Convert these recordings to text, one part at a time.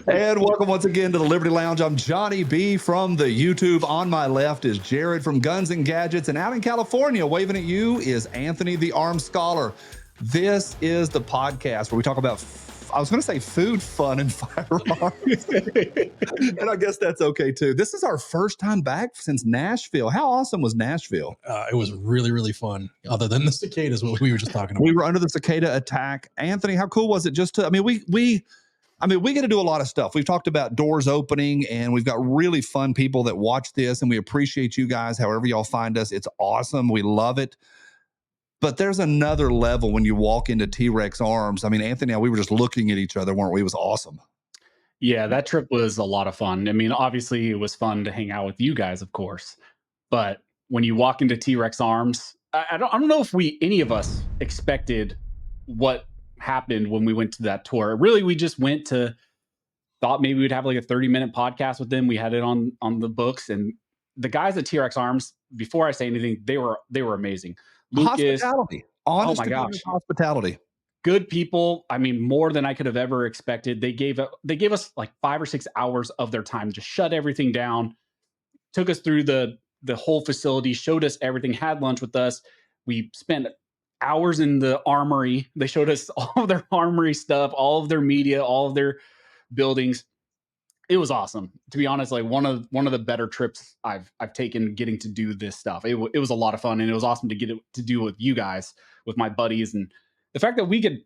And welcome once again to the Liberty Lounge. I'm Johnny B from the YouTube. On my left is Jared from Guns and Gadgets. And out in California, waving at you is Anthony, the Arms Scholar. This is the podcast where we talk about, I was going to say food, fun, and firearms. And I guess that's okay too. This is our first time back since Nashville. How awesome was Nashville? It was really, really fun. Other than the cicadas, what we were just talking about. We were under the cicada attack. Anthony, how cool was it just to, we get to do a lot of stuff. We've talked about doors opening, and we've got really fun people that watch this, and we appreciate you guys, however y'all find us. It's awesome. We love it. But there's another level when you walk into T.Rex Arms. I mean, Anthony, we were just looking at each other, weren't we? It was awesome. Yeah, that trip was a lot of fun. I mean, obviously it was fun to hang out with you guys, of course. But when you walk into T.Rex Arms, I don't know if any of us expected what happened when we went to that tour. Really, we just thought maybe we'd have like a 30-minute podcast with them. We had it on the books, and the guys at T.Rex Arms, before I say anything, they were amazing. Lucas, hospitality. Honest, oh my gosh, hospitality. Good people. I mean, more than I could have ever expected. They gave us like 5 or 6 hours of their time to shut everything down, took us through the whole facility, showed us everything, had lunch with us. We spent hours in the armory. They showed us all of their armory stuff, all of their media, all of their buildings. It was awesome. To be honest, like one of the better trips I've taken getting to do this stuff. It was a lot of fun, and it was awesome to get it to do with you guys, with my buddies, and the fact that we could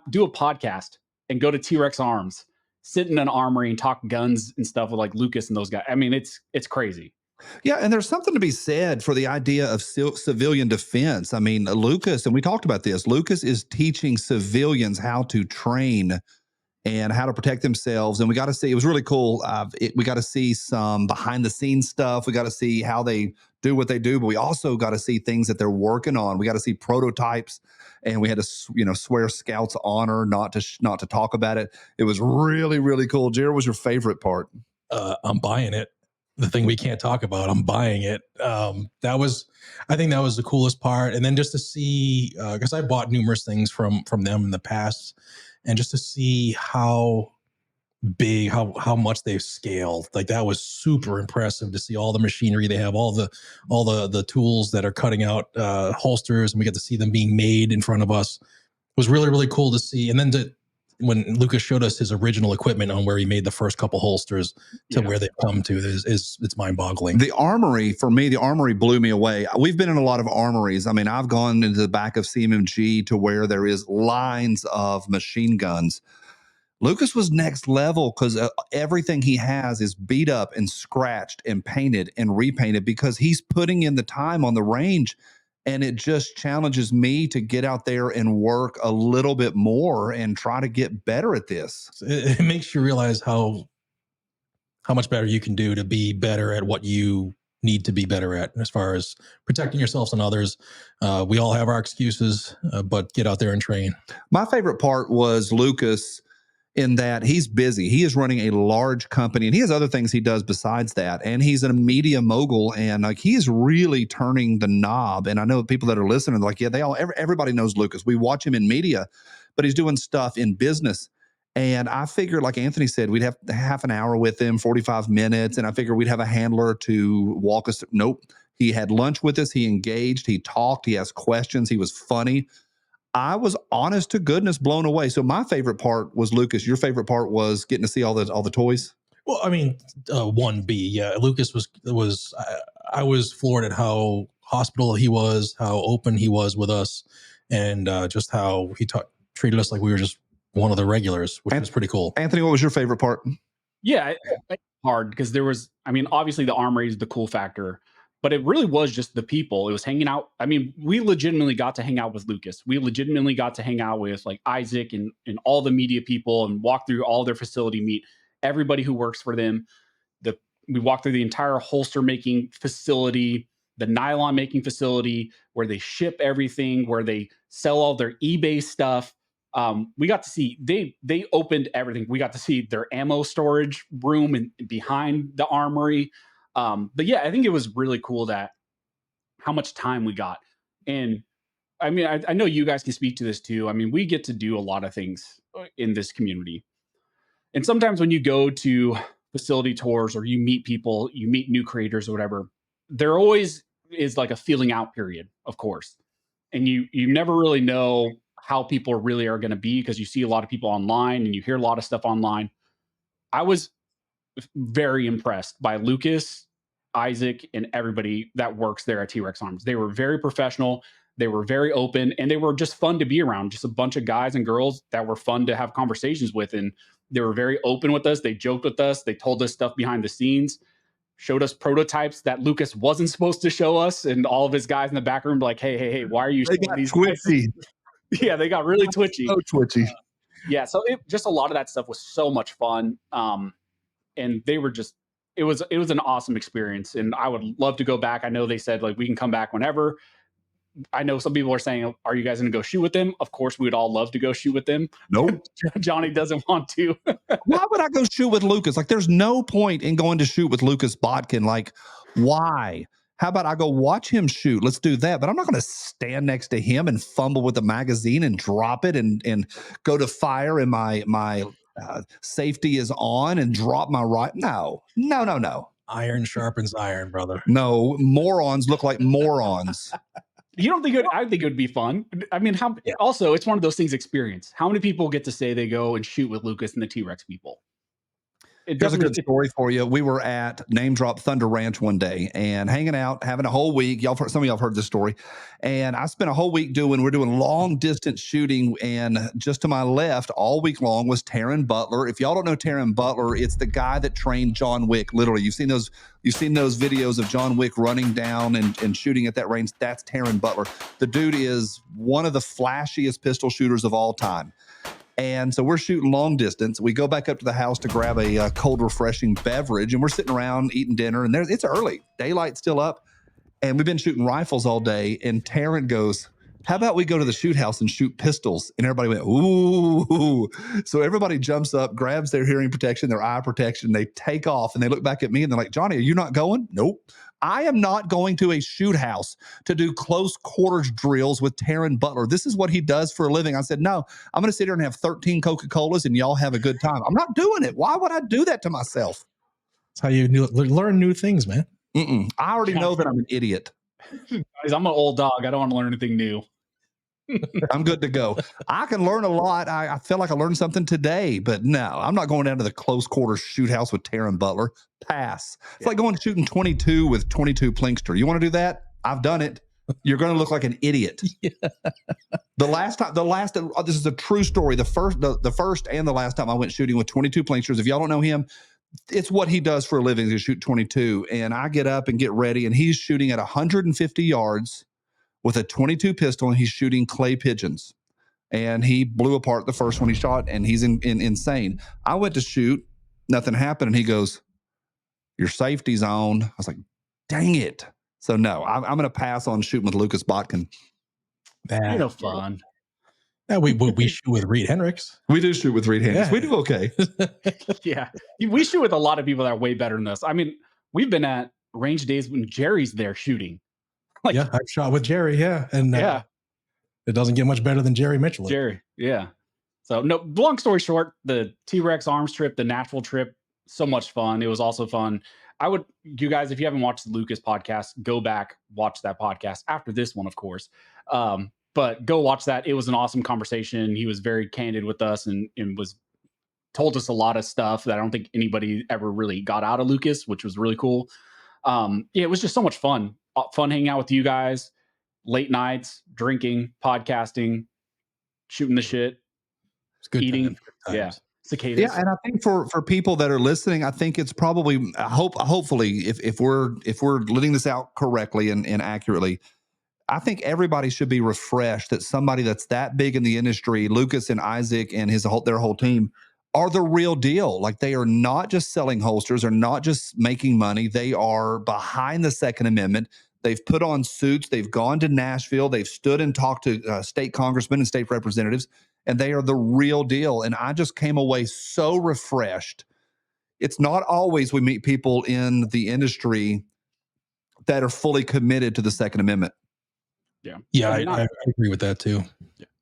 do a podcast and go to T.Rex Arms, sit in an armory and talk guns and stuff with like Lucas and those guys. I mean, it's crazy. Yeah, and there's something to be said for the idea of civilian defense. I mean, Lucas, and we talked about this, Lucas is teaching civilians how to train and how to protect themselves. And we got to see, it was really cool. We got to see some behind the scenes stuff. We got to see how they do what they do, but we also got to see things that they're working on. We got to see prototypes, and we had to, swear Scout's honor not to talk about it. It was really, really cool. Jared, what was your favorite part? I'm buying it. The thing we can't talk about, I'm buying it. I think that was the coolest part. And then just to see, because I bought numerous things from them in the past, and just to see how big, how much they've scaled, like that was super impressive to see all the machinery they have, all the tools that are cutting out holsters, and we get to see them being made in front of us. It was really, really cool to see. And then when Lucas showed us his original equipment on where he made the first couple holsters to where they've come to, it's mind-boggling. The armory, for me, blew me away. We've been in a lot of armories. I mean, I've gone into the back of CMMG to where there is lines of machine guns. Lucas was next level because everything he has is beat up and scratched and painted and repainted because he's putting in the time on the range. And it just challenges me to get out there and work a little bit more and try to get better at this. It makes you realize how much better you can do to be better at what you need to be better at as far as protecting yourselves and others. We all have our excuses, but get out there and train. My favorite part was Lucas, in that he's busy. He is running a large company, and he has other things he does besides that. And he's a media mogul, and like he is really turning the knob. And I know people that are listening, like, yeah, everybody knows Lucas. We watch him in media, but he's doing stuff in business. And I figured, like Anthony said, we'd have half an hour with him, 45 minutes. And I figured we'd have a handler to walk us. Nope. He had lunch with us. He engaged. He talked. He asked questions. He was funny. I was honest to goodness blown away. So my favorite part was Lucas. Your favorite part was getting to see all the toys? Well, I mean, 1B, yeah. Lucas was I was floored at how hospitable he was, how open he was with us, and just how he treated us like we were just one of the regulars, which was pretty cool. Anthony, what was your favorite part? Yeah, it's hard because obviously the armory is the cool factor, but it really was just the people. It was hanging out. I mean, we legitimately got to hang out with Lucas. We legitimately got to hang out with like Isaac and all the media people and walk through all their facility, meet everybody who works for them. We walked through the entire holster making facility, the nylon making facility, where they ship everything, where they sell all their eBay stuff. We got to see, they opened everything. We got to see their ammo storage room and behind the armory. But yeah, I think it was really cool that how much time we got. And I mean, I know you guys can speak to this too. I mean, we get to do a lot of things in this community. And sometimes when you go to facility tours or you meet people, you meet new creators or whatever, there always is like a feeling out period, of course. And you never really know how people really are going to be because you see a lot of people online and you hear a lot of stuff online. I was very impressed by Lucas, Isaac, and everybody that works there at T.Rex Arms. They were very professional. They were very open and they were just fun to be around. Just a bunch of guys and girls that were fun to have conversations with. And they were very open with us. They joked with us. They told us stuff behind the scenes, showed us prototypes that Lucas wasn't supposed to show us. And all of his guys in the back room, like, hey, why are you They showing got these twitchy. Yeah, they got really twitchy. So twitchy. Yeah, so just a lot of that stuff was so much fun. And they were just it was an awesome experience. And I would love to go back. I know they said like we can come back whenever. I know some people are saying, are you guys going to go shoot with them? Of course, we would all love to go shoot with them. Nope. Johnny doesn't want to. Why would I go shoot with Lucas? Like, there's no point in going to shoot with Lucas Botkin. Like, why? How about I go watch him shoot? Let's do that. But I'm not going to stand next to him and fumble with the magazine and drop it and go to fire and my safety is on and drop my right. No. Iron sharpens iron, brother. No, morons look like morons. You don't think I think it would be fun. I mean, also it's one of those things experience. How many people get to say they go and shoot with Lucas and the T-Rex people? Here's a good story for you. We were at Name Drop Thunder Ranch one day and hanging out, having a whole week. Some of y'all have heard this story. And I spent a whole week we're doing long distance shooting. And just to my left all week long was Taryn Butler. If y'all don't know Taryn Butler, it's the guy that trained John Wick. Literally, you've seen those videos of John Wick running down and shooting at that range. That's Taryn Butler. The dude is one of the flashiest pistol shooters of all time. And so we're shooting long distance. We go back up to the house to grab a cold, refreshing beverage, and we're sitting around eating dinner. And it's early, daylight's still up, and we've been shooting rifles all day. And Taryn goes, "How about we go to the shoot house and shoot pistols?" And everybody went, "Ooh!" So everybody jumps up, grabs their hearing protection, their eye protection. They take off, and they look back at me, and they're like, "Johnny, are you not going?" Nope. I am not going to a shoot house to do close quarters drills with Taryn Butler. This is what he does for a living. I said, no, I'm going to sit here and have 13 Coca-Colas and y'all have a good time. I'm not doing it. Why would I do that to myself? That's how you learn new things, man. I already know that I'm an idiot. I'm an old dog. I don't want to learn anything new. I'm good to go. I can learn a lot. I feel like I learned something today, but no, I'm not going down to the close quarters shoot house with Taryn Butler. Pass. It's like going shooting 22 with 22 Plinkster. You want to do that? I've done it. You're going to look like an idiot. Yeah. This is a true story. The first and the last time I went shooting with 22 Plinksters. If y'all don't know him, it's what he does for a living is to shoot 22. And I get up and get ready, and he's shooting at 150 yards with a 22 pistol, and he's shooting clay pigeons. And he blew apart the first one he shot, and he's insane. I went to shoot, nothing happened, and he goes, "Your safety's on." I was like, dang it. So no, I'm going to pass on shooting with Lucas Botkin. You're no fun. Yeah, we shoot with Reed Hendricks. We do shoot with Reed Hendricks. Yeah. We do okay. Yeah. We shoot with a lot of people that are way better than us. I mean, we've been at range days when Jerry's there shooting. Like, yeah, I've shot with Jerry. Yeah. And it doesn't get much better than Jerry Mitchell. Jerry. Yeah. So no, long story short, the T-Rex arms trip, the Nashville trip, so much fun. It was also fun. You guys, if you haven't watched the Lucas podcast, go back, watch that podcast after this one, of course. But go watch that. It was an awesome conversation. He was very candid with us and told us a lot of stuff that I don't think anybody ever really got out of Lucas, which was really cool. It was just so much fun. Fun hanging out with you guys, late nights, drinking, podcasting, shooting the shit, it's good eating. Times. Yeah. Cicadas. Yeah, and I think for people that are listening, I think it's probably hopefully if we're letting this out correctly and accurately, I think everybody should be refreshed that somebody that's that big in the industry, Lucas and Isaac and their whole team, are the real deal. Like, they are not just selling holsters, or not just making money. They are behind the Second Amendment. They've put on suits. They've gone to Nashville. They've stood and talked to state congressmen and state representatives, and they are the real deal. And I just came away so refreshed. It's not always we meet people in the industry that are fully committed to the Second Amendment. Yeah. Yeah, I agree with that too.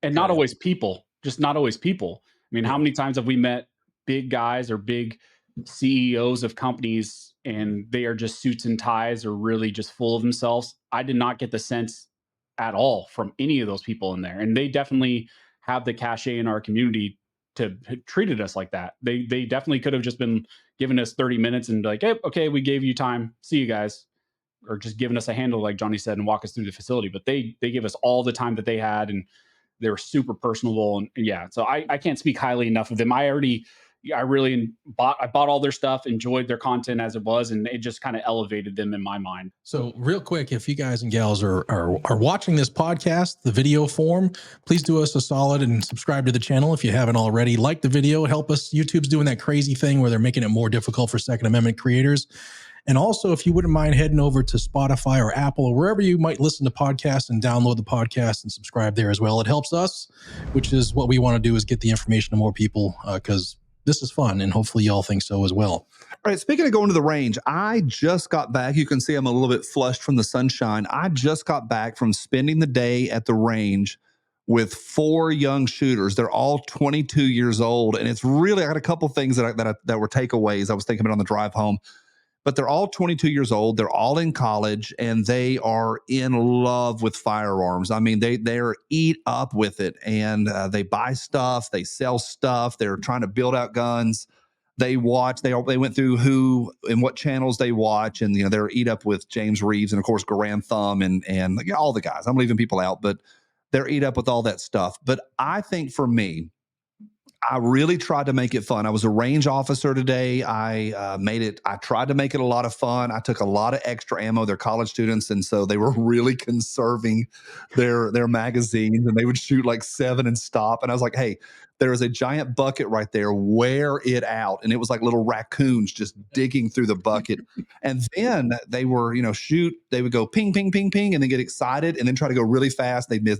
And not always people, just not always people. I mean, how many times have we met big guys or big CEOs of companies and they are just suits and ties or really just full of themselves. I did not get the sense at all from any of those people in there. And they definitely have the cachet in our community to treated us like that. They definitely could have just been giving us 30 minutes and like, hey, okay, we gave you time. See you guys. Or just giving us a handle, like Johnny said, and walk us through the facility. But they give us all the time that they had, and they were super personable. And yeah, so I can't speak highly enough of them. I really bought all their stuff, enjoyed their content as it was, and it just kind of elevated them in my mind. So real quick, if you guys and gals are watching this podcast, the video form, please do us a solid and subscribe to the channel if you haven't already. Like the video, help us. YouTube's doing that crazy thing where they're making it more difficult for Second Amendment creators. And also, if you wouldn't mind heading over to Spotify or Apple or wherever you might listen to podcasts and download the podcast and subscribe there as well. It helps us, which is what we want to do, is get the information to more people because this is fun, and hopefully y'all think so as well. All right, speaking of going to the range, I just got back. You can see I'm a little bit flushed from the sunshine. I just got back from spending the day at the range with 4 young shooters. They're all 22 years old, and it's really, I got a couple things that were takeaways I was thinking about on the drive home. But they're all 22 years old. They're all in college, and they are in love with firearms. I mean, they're eat up with it, and they buy stuff, they sell stuff. They're trying to build out guns. They watch. They went through who and what channels they watch, and they're eat up with James Reeves and of course Garand Thumb and all the guys. I'm leaving people out, but they're eat up with all that stuff. But I think for me, I really tried to make it fun. I was a range officer today. I tried to make it a lot of fun. I took a lot of extra ammo. They're college students, and so they were really conserving their magazines, and they would shoot like 7 and stop. And I was like, hey, there is a giant bucket right there. Wear it out. And it was like little raccoons just digging through the bucket. And then they were, shoot. They would go ping, ping, ping, ping, and then get excited and then try to go really fast. They'd miss.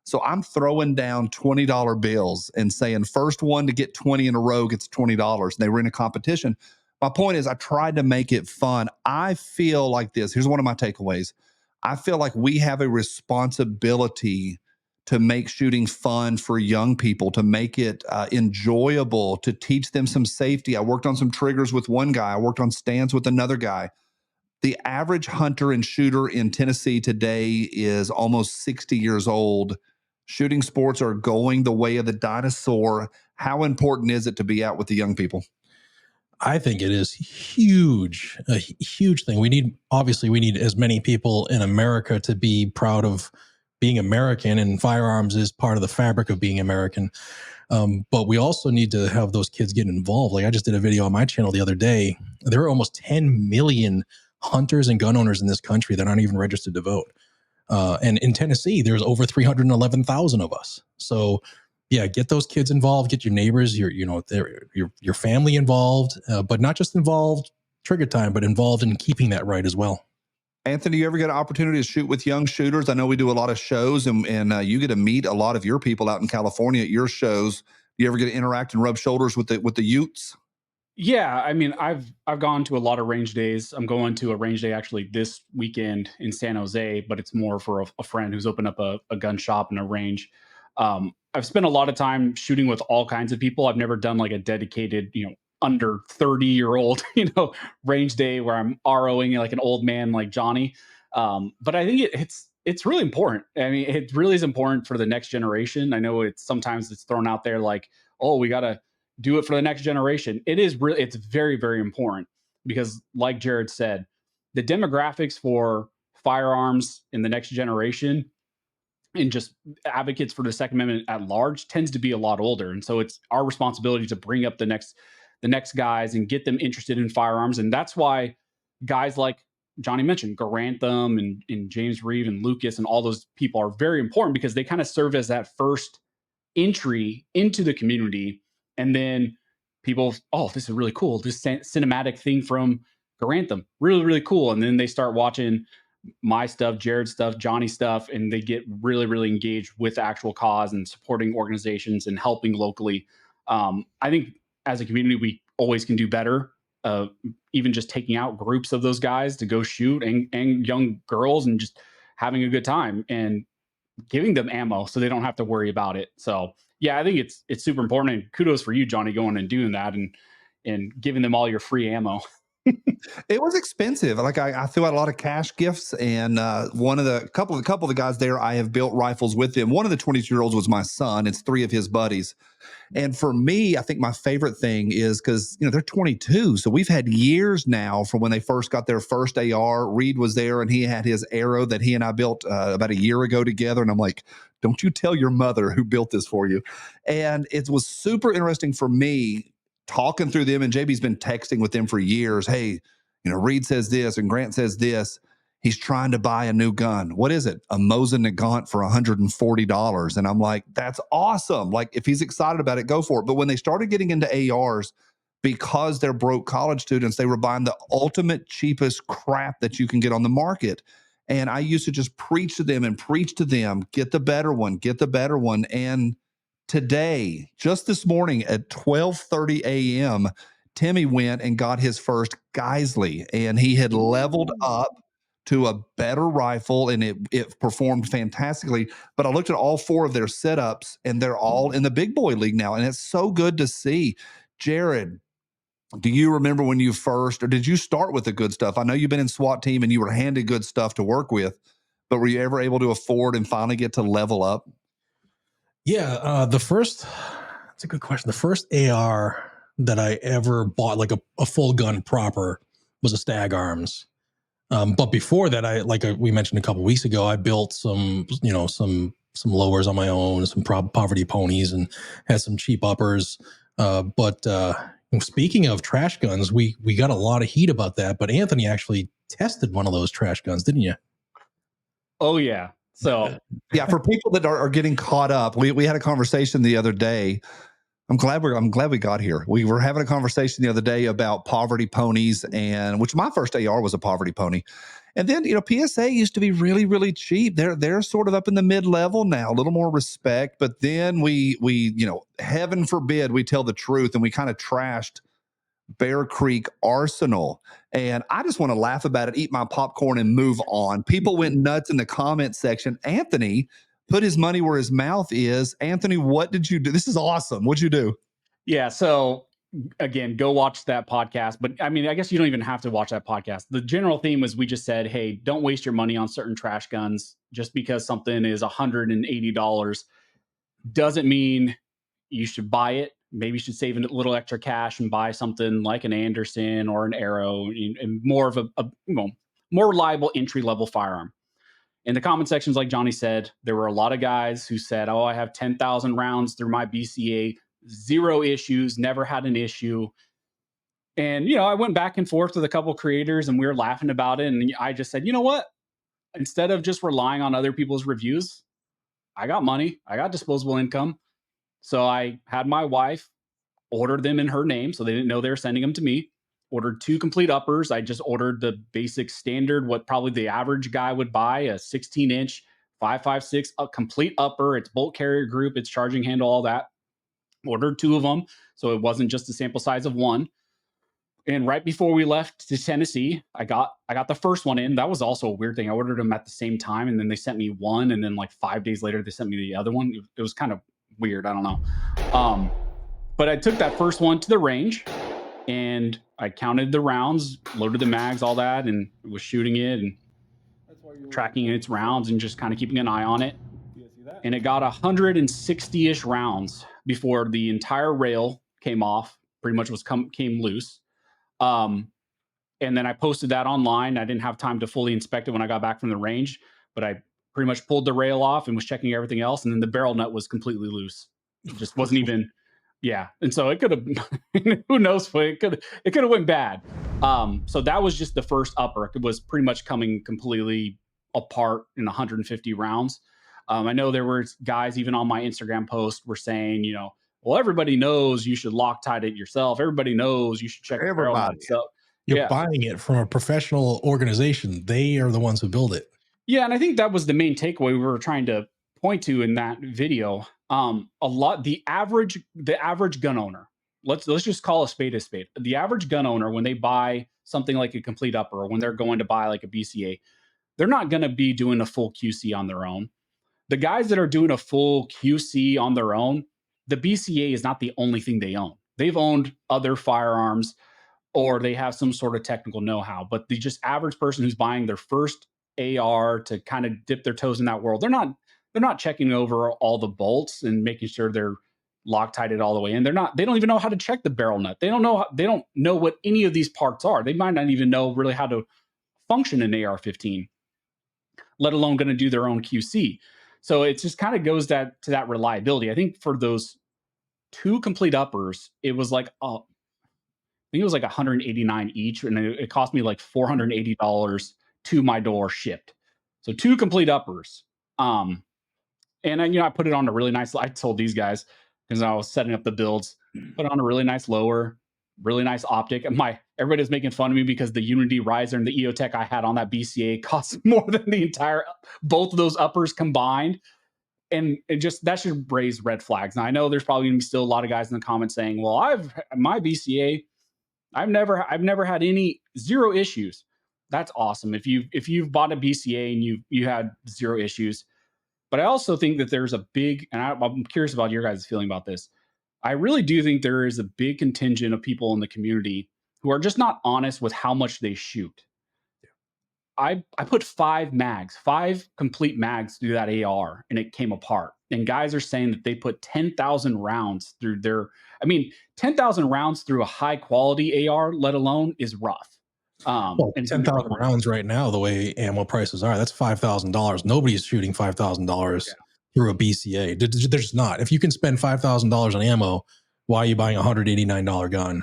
So I'm throwing down $20 bills and saying first one to get 20 in a row gets $20. And they were in a competition. My point is I tried to make it fun. I feel like this. Here's one of my takeaways. I feel like we have a responsibility to make shooting fun for young people, to make it enjoyable, to teach them some safety. I worked on some triggers with one guy. I worked on stands with another guy. The average hunter and shooter in Tennessee today is almost 60 years old. Shooting sports are going the way of the dinosaur. How important is it to be out with the young people? I think it is huge, a huge thing. We need as many people in America to be proud of being American, and firearms is part of the fabric of being American. But we also need to have those kids get involved. Like I just did a video on my channel the other day. There are almost 10 million hunters and gun owners in this country that aren't even registered to vote. And in Tennessee, there's over 311,000 of us. So yeah, get those kids involved, get your neighbors, your family involved, but not just involved trigger time, but involved in keeping that right as well. Anthony, you ever get an opportunity to shoot with young shooters? I know we do a lot of shows, and you get to meet a lot of your people out in California at your shows. Do you ever get to interact and rub shoulders with the Utes? Yeah, I mean, I've gone to a lot of range days. I'm going to a range day actually this weekend in San Jose, but it's more for a friend who's opened up a gun shop and a range. I've spent a lot of time shooting with all kinds of people. I've never done like a dedicated, under 30-year-old, range day where I'm ROing like an old man like Johnny. But I think it's really important. I mean, it really is important for the next generation. I know sometimes it's thrown out there like, oh, we got to do it for the next generation. It's very, very important because like Jared said, the demographics for firearms in the next generation and just advocates for the Second Amendment at large tends to be a lot older. And so it's our responsibility to bring up the next guys and get them interested in firearms. And that's why guys like Johnny mentioned, Garantham and James Reeve and Lucas and all those people are very important because they kind of serve as that first entry into the community. And then people, oh, this is really cool. This cinematic thing from Garantham, really, really cool. And then they start watching my stuff, Jared's stuff, Johnny's stuff, and they get really, really engaged with the actual cause and supporting organizations and helping locally. I think as a community, we always can do better. Even just taking out groups of those guys to go shoot and young girls and just having a good time. And giving them ammo so they don't have to worry about it. So yeah, I think it's super important, and kudos for you, Johnny, going and doing that and giving them all your free ammo. It was expensive. Like I threw out a lot of cash gifts, and one of the couple of the guys there, I have built rifles with them. One of the 22-year-olds was my son. It's three of his buddies. And for me, I think my favorite thing is because, they're 22. So we've had years now from when they first got their first AR. Reed was there and he had his arrow that he and I built about a year ago together. And I'm like, don't you tell your mother who built this for you. And it was super interesting for me talking through them. And JB's been texting with them for years. Hey, Reed says this and Grant says this. He's trying to buy a new gun. What is it? A Mosin Nagant for $140. And I'm like, that's awesome. Like, if he's excited about it, go for it. But when they started getting into ARs, because they're broke college students, they were buying the ultimate cheapest crap that you can get on the market. And I used to just preach to them, get the better one, get the better one. And today, just this morning at 12:30 a.m., Timmy went and got his first Geisley, and he had leveled up to a better rifle, and it performed fantastically. But I looked at all four of their setups, and they're all in the big boy league now, and it's so good to see. Jared, do you remember when you first, or did you start with the good stuff? I know you've been in SWAT team and you were handed good stuff to work with, but were you ever able to afford and finally get to level up? Yeah, that's a good question. The first AR that I ever bought, like a full gun proper, was a Stag Arms. But before that, we mentioned a couple weeks ago, I built some lowers on my own, some poverty ponies, and had some cheap uppers. But speaking of trash guns, we got a lot of heat about that. But Anthony actually tested one of those trash guns, didn't you? Oh yeah. So yeah, for people that are getting caught up, we had a conversation the other day. I'm glad we got here. We were having a conversation the other day about poverty ponies, and which my first AR was a poverty pony. And then, PSA used to be really, really cheap. They're sort of up in the mid-level now, a little more respect. But then we heaven forbid we tell the truth, and we kind of trashed Bear Creek Arsenal. And I just want to laugh about it, eat my popcorn, and move on. People went nuts in the comment section. Anthony put his money where his mouth is. Anthony, what did you do? This is awesome. What'd you do? Yeah. So again, go watch that podcast. But I mean, I guess you don't even have to watch that podcast. The general theme was we just said, hey, don't waste your money on certain trash guns. Just because something is $180 doesn't mean you should buy it. Maybe you should save a little extra cash and buy something like an Anderson or an Arrow, and more of a more reliable entry level firearm. In the comment sections, like Johnny said, there were a lot of guys who said, oh, I have 10,000 rounds through my BCA, zero issues, never had an issue. And, I went back and forth with a couple creators and we were laughing about it. And I just said, you know what? Instead of just relying on other people's reviews, I got money, I got disposable income. So I had my wife order them in her name. So they didn't know they were sending them to me. Ordered 2 complete uppers. I just ordered the basic standard, what probably the average guy would buy, a 16-inch 5.56 a complete upper. It's bolt carrier group, it's charging handle, all that. Ordered 2 of them, so it wasn't just a sample size of 1. And right before we left to Tennessee, I got the first one in. That was also a weird thing. I ordered them at the same time, and then they sent me one, and then like 5 days later they sent me the other one. It was kind of weird. I don't know. But I took that first one to the range, and I counted the rounds, loaded the mags, all that, and was shooting it and tracking its rounds and just kind of keeping an eye on it. And it got 160-ish rounds before the entire rail came off, pretty much came loose. And then I posted that online. I didn't have time to fully inspect it when I got back from the range, but I pretty much pulled the rail off and was checking everything else. And then the barrel nut was completely loose. It just wasn't even... Yeah. And so it could have, who knows, it could have went bad. So that was just the first upper. It was pretty much coming completely apart in 150 rounds. I know there were guys even on my Instagram post were saying, well, everybody knows you should Loctite it yourself. Everybody knows you should check the barrel nut. So you're buying it from a professional organization. They are the ones who build it. Yeah. And I think that was the main takeaway we were trying to point to in that video. The average gun owner, let's just call a spade a spade. The average gun owner, when they buy something like a complete upper, or when they're going to buy like a BCA, they're not going to be doing a full QC on their own. the guys that are doing a full QC on their own, the BCA is not the only thing they own. They've owned other firearms, or they have some sort of technical know-how. But the just average person who's buying their first AR to kind of dip their toes in that world, they're not checking over all the bolts and making sure they're Loctited all the way in. They don't even know how to check the barrel nut. They don't know what any of these parts are. They might not even know really how to function an AR-15, let alone going to do their own QC. So it just kind of goes to that reliability. I think for those 2 complete uppers, it was like I think it was like $189 each, and it cost me like $480 to my door shipped. So 2 complete uppers. And I put it on a really nice. I told these guys, because I was setting up the builds, put on a really nice lower, really nice optic. And everybody was making fun of me because the Unity riser and the EOTech I had on that BCA cost more than both of those uppers combined. And that should raise red flags. Now I know there's probably gonna be still a lot of guys in the comments saying, well, my BCA, I've never had zero issues. That's awesome. If you've bought a BCA and you had 0 issues. But I also think that there's a big, and I'm curious about your guys' feeling about this. I really do think there is a big contingent of people in the community who are just not honest with how much they shoot. I put 5 complete mags through that AR, and it came apart. And guys are saying that they put 10,000 rounds through 10,000 rounds through a high quality AR, let alone, is rough. Well, 10,000 rounds right now, the way ammo prices are, that's $5,000. Nobody's shooting $5,000 through a BCA. There's not. If you can spend $5,000 on ammo, why are you buying a $189 gun?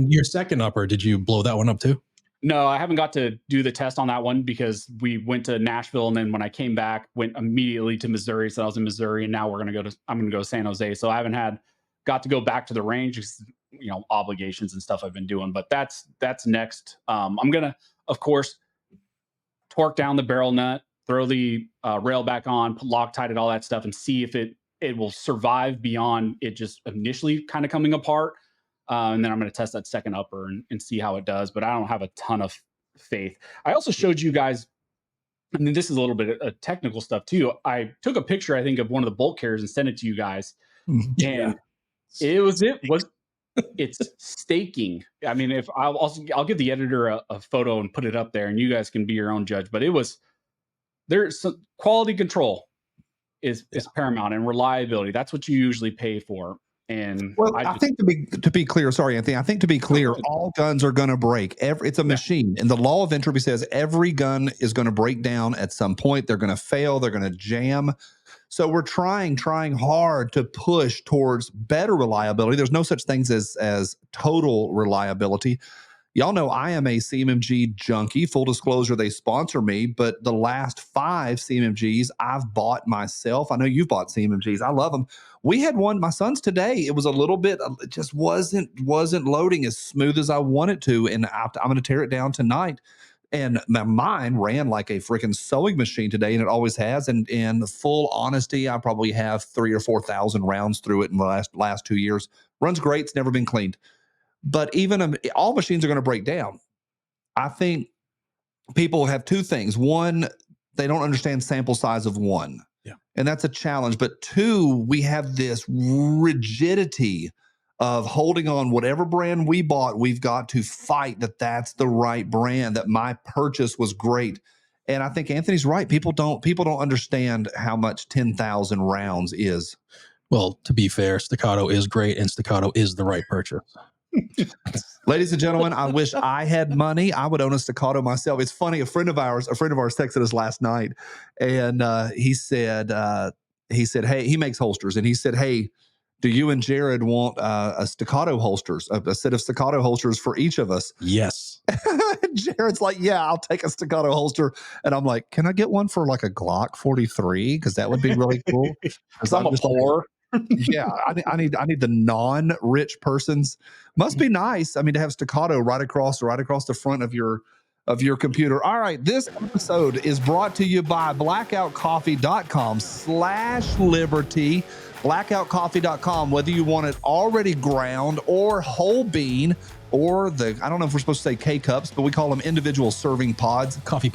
Your second upper, did you blow that one up too? No, I haven't got to do the test on that one because we went to Nashville, and then when I came back, went immediately to Missouri. So I was in Missouri, and now I'm going to go to San Jose. So I haven't got to go back to the range, obligations and stuff I've been doing, but that's next. I'm going to, of course, torque down the barrel nut, throw the rail back on, Loctite it, all that stuff, and see if it will survive beyond it just initially kind of coming apart. And then I'm going to test that second upper and see how it does, but I don't have a ton of faith. I also showed you guys, and then this is a little bit of technical stuff too. I took a picture, I think, of one of the bolt carriers and sent it to you guys. And it's staking. I mean, if I'll give the editor a photo and put it up there, and you guys can be your own judge. But there's some quality control is paramount, and reliability. That's what you usually pay for. And I think to be clear, sorry, Anthony. I think to be clear, all guns are going to break. It's a machine, and the law of entropy says every gun is going to break down at some point. They're going to fail. They're going to jam. So we're trying hard to push towards better reliability. There's no such things as total reliability. Y'all know I am a CMMG junkie. Full disclosure, they sponsor me, but the last 5 CMMGs I've bought myself. I know you've bought CMMGs. I love them. We had one, my son's today. It was a little bit, it just wasn't loading as smooth as I want it to, and I'm going to tear it down tonight. And mine ran like a freaking sewing machine today, and it always has. And in full honesty, I probably have 3,000 or 4,000 rounds through it in the last 2 years. Runs great. It's never been cleaned. But even all machines are going to break down. I think people have 2 things. One, they don't understand sample size of 1. Yeah. And that's a challenge. But 2, we have this rigidity of holding on whatever brand we bought. We've got to fight that's the right brand, that my purchase was great. And I think Anthony's right. People don't understand how much 10,000 rounds is. Well, to be fair, Staccato is great, and Staccato is the right purchase. Ladies and gentlemen, I wish I had money. I would own a Staccato myself. It's funny. A friend of ours texted us last night, and he said, hey, he makes holsters, and he said, hey, do you and Jared want a Staccato holsters, a set of Staccato holsters for each of us? Yes. Jared's like, yeah, I'll take a Staccato holster. And I'm like, can I get one for like a Glock 43? Because that would be really cool. Because I'm a poor. Yeah, I need the non-rich persons. Must be nice. I mean, to have Staccato right across the front of your computer. All right, this episode is brought to you by blackoutcoffee.com/liberty. blackoutcoffee.com, whether you want it already ground or whole bean, or I don't know if we're supposed to say K-cups, but we call them individual serving pods. Coffee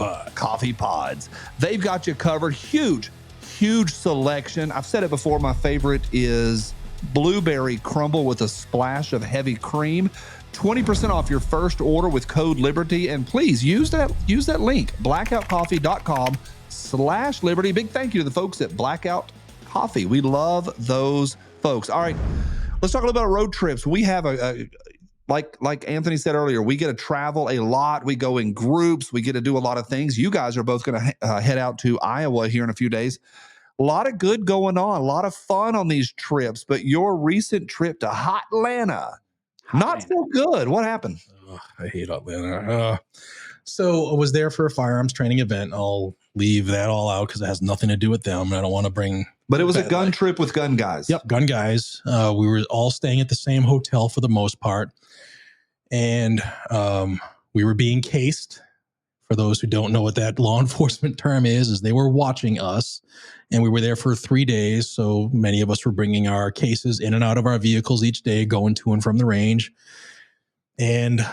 pods. They've got you covered. Huge huge selection. I've said it before. My favorite is blueberry crumble with a splash of heavy cream. 20% off your first order with code Liberty. And please use that link, blackoutcoffee.com/Liberty. Big thank you to the folks at Blackout Coffee. We love those folks. All right, let's talk a little about road trips. We have like Anthony said earlier, we get to travel a lot. We go in groups. We get to do a lot of things. You guys are both going to head out to Iowa here in a few days. A lot of good going on, a lot of fun on these trips. But your recent trip to Hotlanta, not so good. What happened? Oh, I hate Atlanta. So I was there for a firearms training event. I'll leave that all out because it has nothing to do with them. I don't want to bring. But it was a gun trip with gun guys. Yep, gun guys. We were all staying at the same hotel for the most part. And we were being cased. For those who don't know what that law enforcement term is they were watching us. And we were there for 3 days. So many of us were bringing our cases in and out of our vehicles each day, going to and from the range. And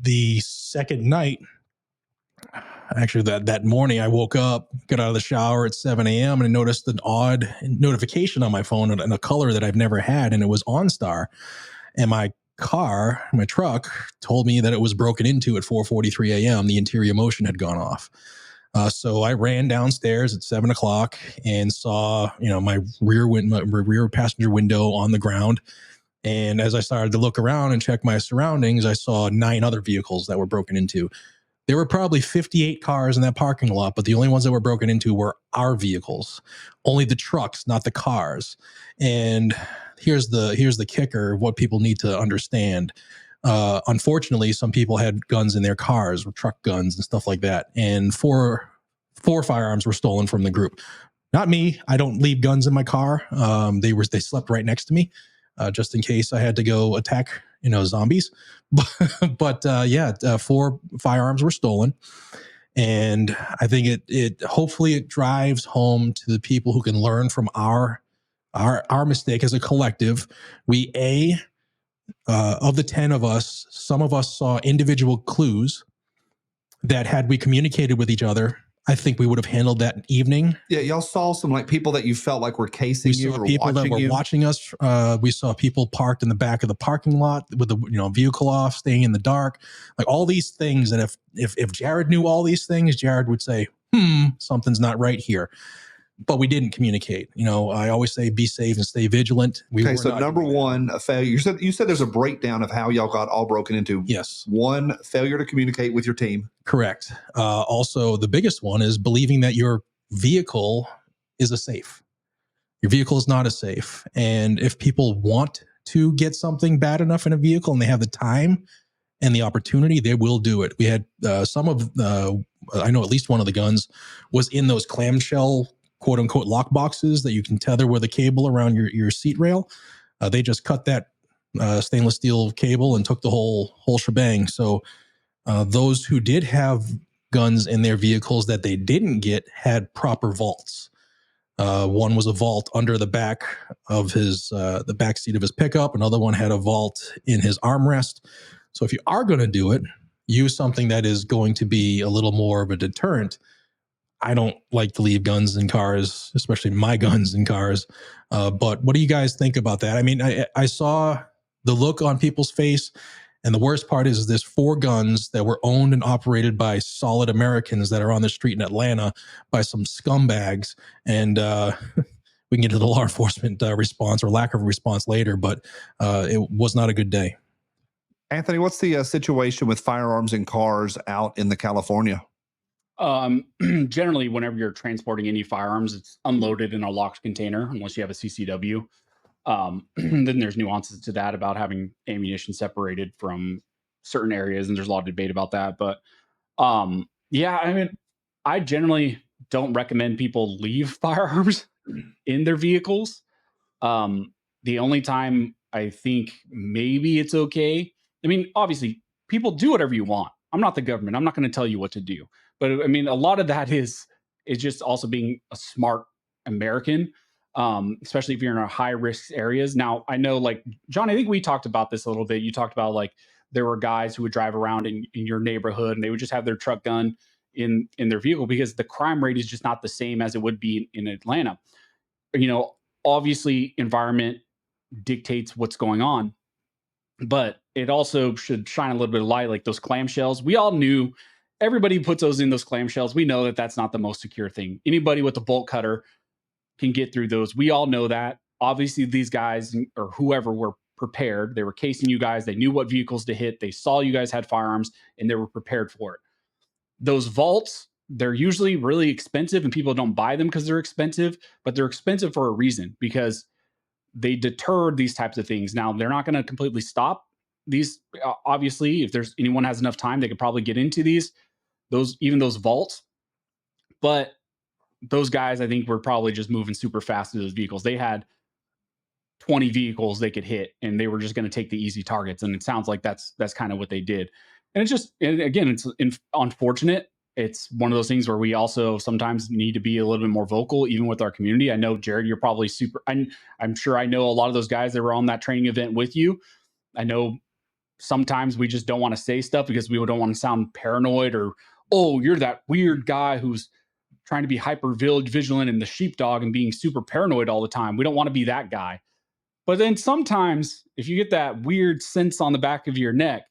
the second night, actually that morning, I woke up, got out of the shower at 7 a.m. and I noticed an odd notification on my phone in a color that I've never had. And it was OnStar. And my truck told me that it was broken into at 4:43 a.m. The interior motion had gone off. So I ran downstairs at 7 o'clock and saw, my rear passenger window on the ground. And as I started to look around and check my surroundings, I saw 9 other vehicles that were broken into. There were probably 58 cars in that parking lot, but the only ones that were broken into were our vehicles, only the trucks, not the cars. And here's the kicker of what people need to understand. Unfortunately, some people had guns in their cars, truck guns and stuff like that. And four firearms were stolen from the group. Not me. I don't leave guns in my car. They slept right next to me, just in case I had to go attack, zombies. But 4 firearms were stolen. And I think hopefully it drives home to the people who can learn from our mistake as a collective. Of the 10 of us, some of us saw individual clues that had we communicated with each other, I think we would have handled that evening. Yeah, y'all saw some people that you felt like were casing you or people that were watching us. We saw people parked in the back of the parking lot with the vehicle off, staying in the dark. Like all these things that if Jared knew all these things, Jared would say, something's not right here. But we didn't communicate. I always say be safe and stay vigilant. So number one, a failure. You said there's a breakdown of how y'all got all broken into. Yes. 1, failure to communicate with your team. Correct. Also, the biggest one is believing that your vehicle is a safe. Your vehicle is not a safe. And if people want to get something bad enough in a vehicle and they have the time and the opportunity, they will do it. We had I know at least one of the guns was in those clamshell quote unquote lock boxes that you can tether with a cable around your seat rail. They just cut that stainless steel cable and took the whole shebang. So those who did have guns in their vehicles that they didn't get had proper vaults. One was a vault under the back of the back seat of his pickup. Another one had a vault in his armrest. So if you are going to do it, use something that is going to be a little more of a deterrent. I don't like to leave guns in cars, especially my guns in cars. But what do you guys think about that? I mean, I saw the look on people's face. And the worst part is there's 4 guns that were owned and operated by solid Americans that are on the street in Atlanta by some scumbags. And we can get to the law enforcement response or lack of response later, but it was not a good day. Anthony, what's the situation with firearms in cars out in the California? Generally, whenever you're transporting any firearms, it's unloaded in a locked container, unless you have a CCW. Then there's nuances to that about having ammunition separated from certain areas, and there's a lot of debate about that. But I generally don't recommend people leave firearms in their vehicles. The only time I think maybe it's okay. I mean, obviously, people do whatever you want. I'm not the government. I'm not going to tell you what to do. But I mean, a lot of that is just also being a smart American, especially if you're in our high risk areas. Now, I know, like, John, I think we talked about this a little bit. You talked about, like, there were guys who would drive around in your neighborhood and they would just have their truck gun in their vehicle, because the crime rate is just not the same as it would be in Atlanta. Obviously environment dictates what's going on, but it also should shine a little bit of light. Like those clamshells, we all knew, everybody puts those in those clamshells. We know that that's not the most secure thing. Anybody with a bolt cutter can get through those. We all know that. Obviously, these guys or whoever were prepared. They were casing you guys. They knew what vehicles to hit. They saw you guys had firearms and they were prepared for it. Those vaults, they're usually really expensive and people don't buy them because they're expensive, but they're expensive for a reason, because they deter these types of things. Now, they're not going to completely stop these. Obviously, if there's anyone has enough time, they could probably get into even those vaults. But those guys, I think, were probably just moving super fast to those vehicles. They had 20 vehicles they could hit, and they were just going to take the easy targets. And it sounds like that's kind of what they did. And again, it's unfortunate. It's one of those things where we also sometimes need to be a little bit more vocal, even with our community. I know, Jared, you're probably I'm sure I know a lot of those guys that were on that training event with you. I know sometimes we just don't want to say stuff because we don't want to sound paranoid, or, oh, you're that weird guy who's trying to be hyper vigilant and the sheepdog and being super paranoid all the time. We don't want to be that guy. But then sometimes if you get that weird sense on the back of your neck,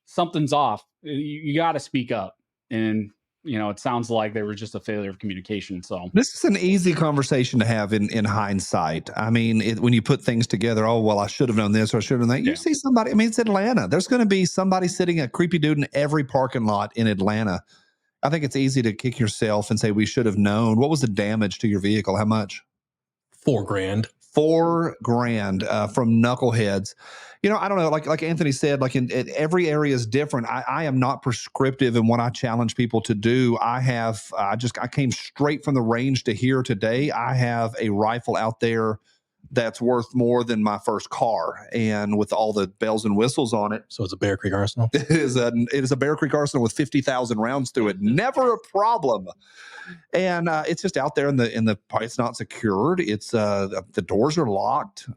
something's off. You got to speak up. And, it sounds like they were just a failure of communication. So this is an easy conversation to have in hindsight. I mean, when you put things together, oh, well, I should have known this or I should have known that. You see somebody, it's Atlanta. There's going to be somebody sitting, a creepy dude in every parking lot in Atlanta. I think it's easy to kick yourself and say, we should have known. What was the damage to your vehicle? How much? $4,000. $4,000 from knuckleheads. I don't know. Like Anthony said, like in every area is different. I am not prescriptive in what I challenge people to do. I came straight from the range to here today. I have a rifle out there that's worth more than my first car, and with all the bells and whistles on it. So it's a Bear Creek Arsenal. It is a Bear Creek Arsenal with 50,000 rounds through it. Never a problem. And it's just out there it's not secured. It's the doors are locked.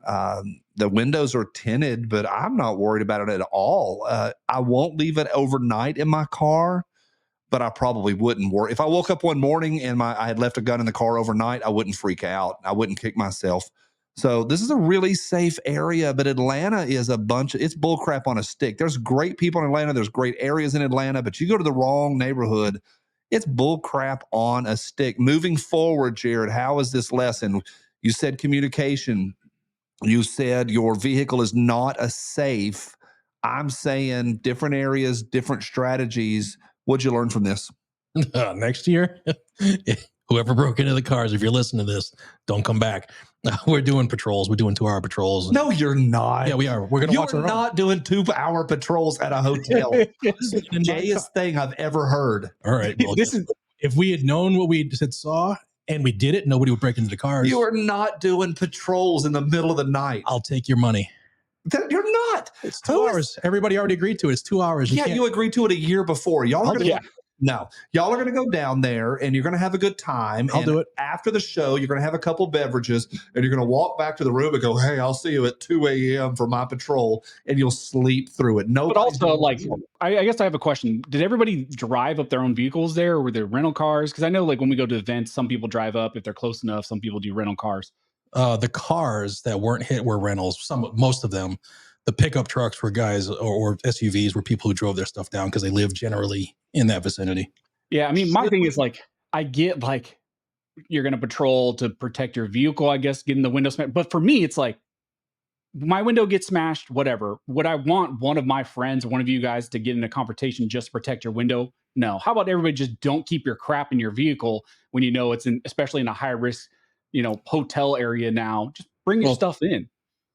The windows are tinted, but I'm not worried about it at all. I won't leave it overnight in my car, but I probably wouldn't worry. If I woke up one morning and I had left a gun in the car overnight, I wouldn't freak out. I wouldn't kick myself. So this is a really safe area, but Atlanta is it's bullcrap on a stick. There's great people in Atlanta. There's great areas in Atlanta, but you go to the wrong neighborhood, it's bullcrap on a stick. Moving forward, Jared, how is this lesson? You said communication. You said your vehicle is not a safe. I'm saying different areas, different strategies. What'd you learn from this? Next year, whoever broke into the cars, if you're listening to this, don't come back. We're doing patrols. We're doing 2-hour patrols. No, you're not. Yeah, we are. We're going to watch our own. You're not doing 2-hour patrols at a hotel. This is the gayest thing I've ever heard. All right. Well, if we had known what we saw and we did it, nobody would break into the cars. You are not doing patrols in the middle of the night. I'll take your money. You're not. It's 2 hours. Everybody already agreed to it. It's 2 hours. You agreed to it a year before. Y'all are going to go down there and you're going to have a good time. I'll do it. After the show, you're going to have a couple beverages and you're going to walk back to the room and go, hey, I'll see you at 2 a.m. for my patrol, and you'll sleep through it. But also, I guess I have a question. Did everybody drive up their own vehicles there, or were there rental cars? Because I know when we go to events, some people drive up if they're close enough. Some people do rental cars. The cars that weren't hit were rentals. Most of them. The pickup trucks were guys, or SUVs were people who drove their stuff down because they live generally in that vicinity. Yeah, my thing is I get you're going to patrol to protect your vehicle, I guess, getting the window smashed. But for me, it's my window gets smashed, whatever. Would I want one of my friends, one of you guys, to get in a confrontation just to protect your window? No. How about everybody just don't keep your crap in your vehicle when it's especially in a high risk, hotel area now. Just bring your stuff in.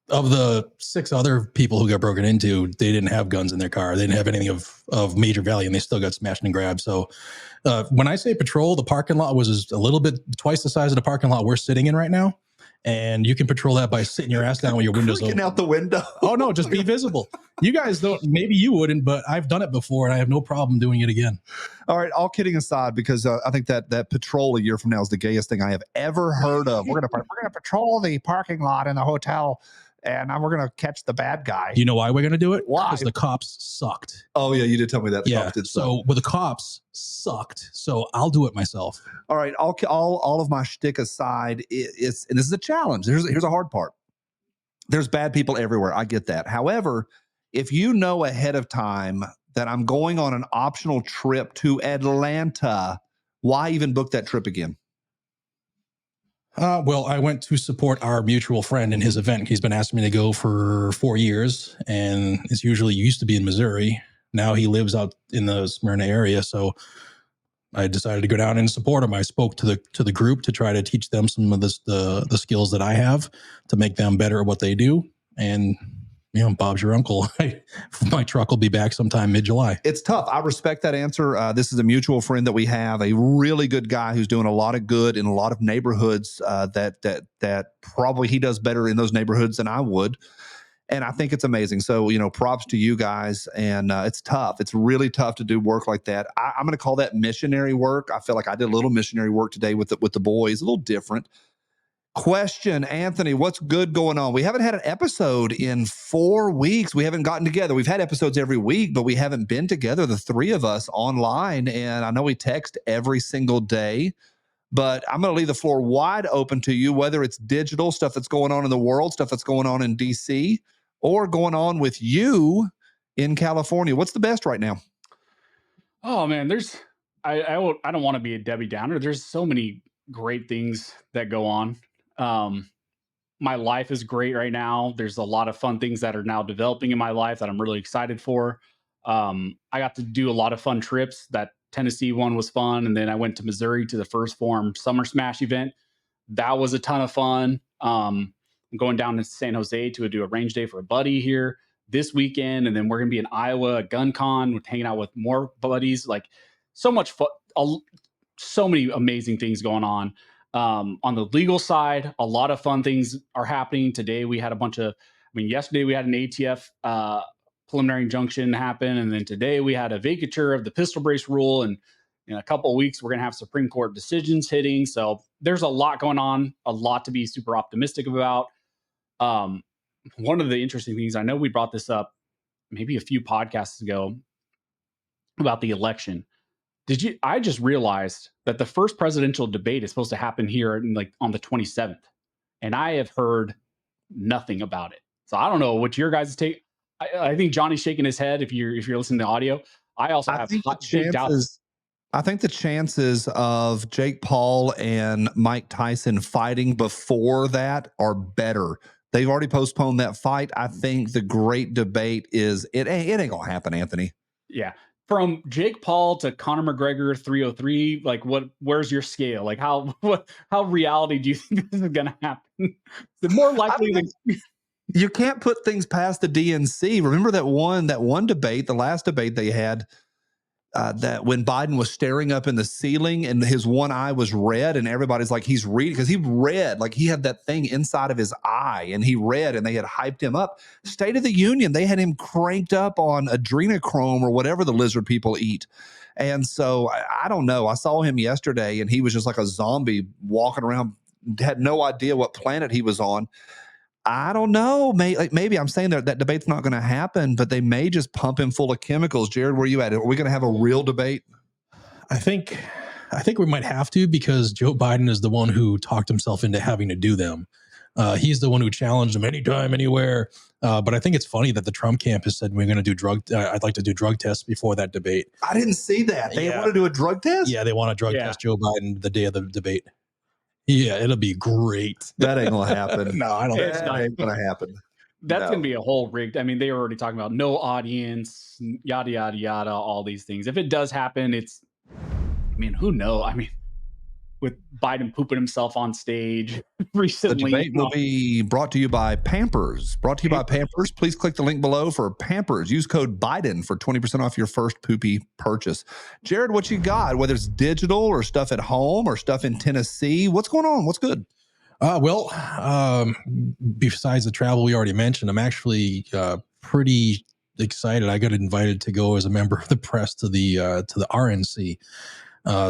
Of the 6 other people who got broken into, they didn't have guns in their car. They didn't have anything of major value, and they still got smashed and grabbed. So when I say patrol, the parking lot was a little bit twice the size of the parking lot we're sitting in right now. And you can patrol that by sitting your ass down with your windows open. Out the window. Oh, no, just be visible. You guys don't, maybe you wouldn't, but I've done it before and I have no problem doing it again. All right, all kidding aside, because I think that patrol a year from now is the gayest thing I have ever heard of. We're gonna patrol the parking lot in the hotel. and now we're going to catch the bad guy. Do you know why we're going to do it? Why? Because the cops sucked. Oh, yeah, you did tell me that. The Yeah. cops did suck. So, well, the cops sucked. So I'll do it myself. All right, all of my shtick aside, it's and this is a challenge. Here's a hard part. There's bad people everywhere. I get that. However, if you know ahead of time that I'm going on an optional trip to Atlanta, why even book that trip again? Well, I went to support our mutual friend in his event. He's been asking me to go for 4 years, and it's usually used to be in Missouri. Now he lives out in the Smyrna area, so I decided to go down and support him. I spoke to the group to try to teach them some of the skills that I have to make them better at what they do. And Bob's your uncle. My truck will be back sometime mid-July. It's tough. I respect that answer. This is a mutual friend that we have, a really good guy who's doing a lot of good in a lot of neighborhoods that probably he does better in those neighborhoods than I would. And I think it's amazing. So, props to you guys. And it's tough. It's really tough to do work like that. I'm going to call that missionary work. I feel like I did a little missionary work today with the boys, a little different. Question, Anthony, what's good going on? We haven't had an episode in 4 weeks. We haven't gotten together. We've had episodes every week, but we haven't been together, the three of us online. And I know we text every single day, but I'm going to leave the floor wide open to you, whether it's digital stuff that's going on in the world, stuff that's going on in DC, or going on with you in California. What's the best right now? Oh man, I don't want to be a Debbie Downer. There's so many great things that go on. My life is great right now. There's a lot of fun things that are now developing in my life that I'm really excited for. I got to do a lot of fun trips. That Tennessee one was fun. And then I went to Missouri to the First Form Summer Smash event. That was a ton of fun. I'm going down to San Jose to do a range day for a buddy here this weekend. And then we're going to be in Iowa at Gun Con with hanging out with more buddies. Like so much fun, so many amazing things going on. On the legal side, a lot of fun things are happening. Today we had yesterday we had an ATF preliminary injunction happen. And then today we had a vacatur of the pistol brace rule. And in a couple of weeks, we're going to have Supreme Court decisions hitting. So there's a lot going on, a lot to be super optimistic about. One of the interesting things, I know we brought this up maybe a few podcasts ago about the election. I just realized that the first presidential debate is supposed to happen here on the 27th. And I have heard nothing about it. So I don't know what your guys' take. I think Johnny's shaking his head if you're listening to audio. I also have big doubts. I think the chances of Jake Paul and Mike Tyson fighting before that are better. They've already postponed that fight. I think the great debate is it ain't gonna happen, Anthony. Yeah. From Jake Paul to Conor McGregor 303, where's your scale? Like how reality do you think this is gonna happen? Is it more likely than you can't put things past the DNC. Remember that one debate, the last debate they had, that when Biden was staring up in the ceiling and his one eye was red and everybody's like, he's reading because he read, like he had that thing inside of his eye and he read and they had hyped him up. State of the Union, they had him cranked up on adrenochrome or whatever the lizard people eat. And so I don't know. I saw him yesterday and he was just like a zombie walking around, had no idea what planet he was on. I don't know. Maybe I'm saying that debate's not going to happen, but they may just pump him full of chemicals. Jared, where are you at? Are we going to have a real debate? I think we might have to because Joe Biden is the one who talked himself into having to do them. He's the one who challenged him anytime, anywhere. But I think it's funny that the Trump camp has said we're going to do I'd like to do drug tests before that debate. I didn't see that. They want to do a drug test? Yeah, they want to drug test Joe Biden the day of the debate. Yeah, it'll be great. That ain't gonna happen. No, I don't think that ain't gonna happen. That's gonna be a whole rigged. I mean, they were already talking about no audience, yada yada yada, all these things. If it does happen, who knows? I mean, with Biden pooping himself on stage recently. The debate will be brought to you by Pampers. Please click the link below for Pampers. Use code Biden for 20% off your first poopy purchase. Jared, what you got? Whether it's digital or stuff at home or stuff in Tennessee, what's going on? What's good? Besides the travel we already mentioned, I'm actually pretty excited. I got invited to go as a member of the press to the RNC.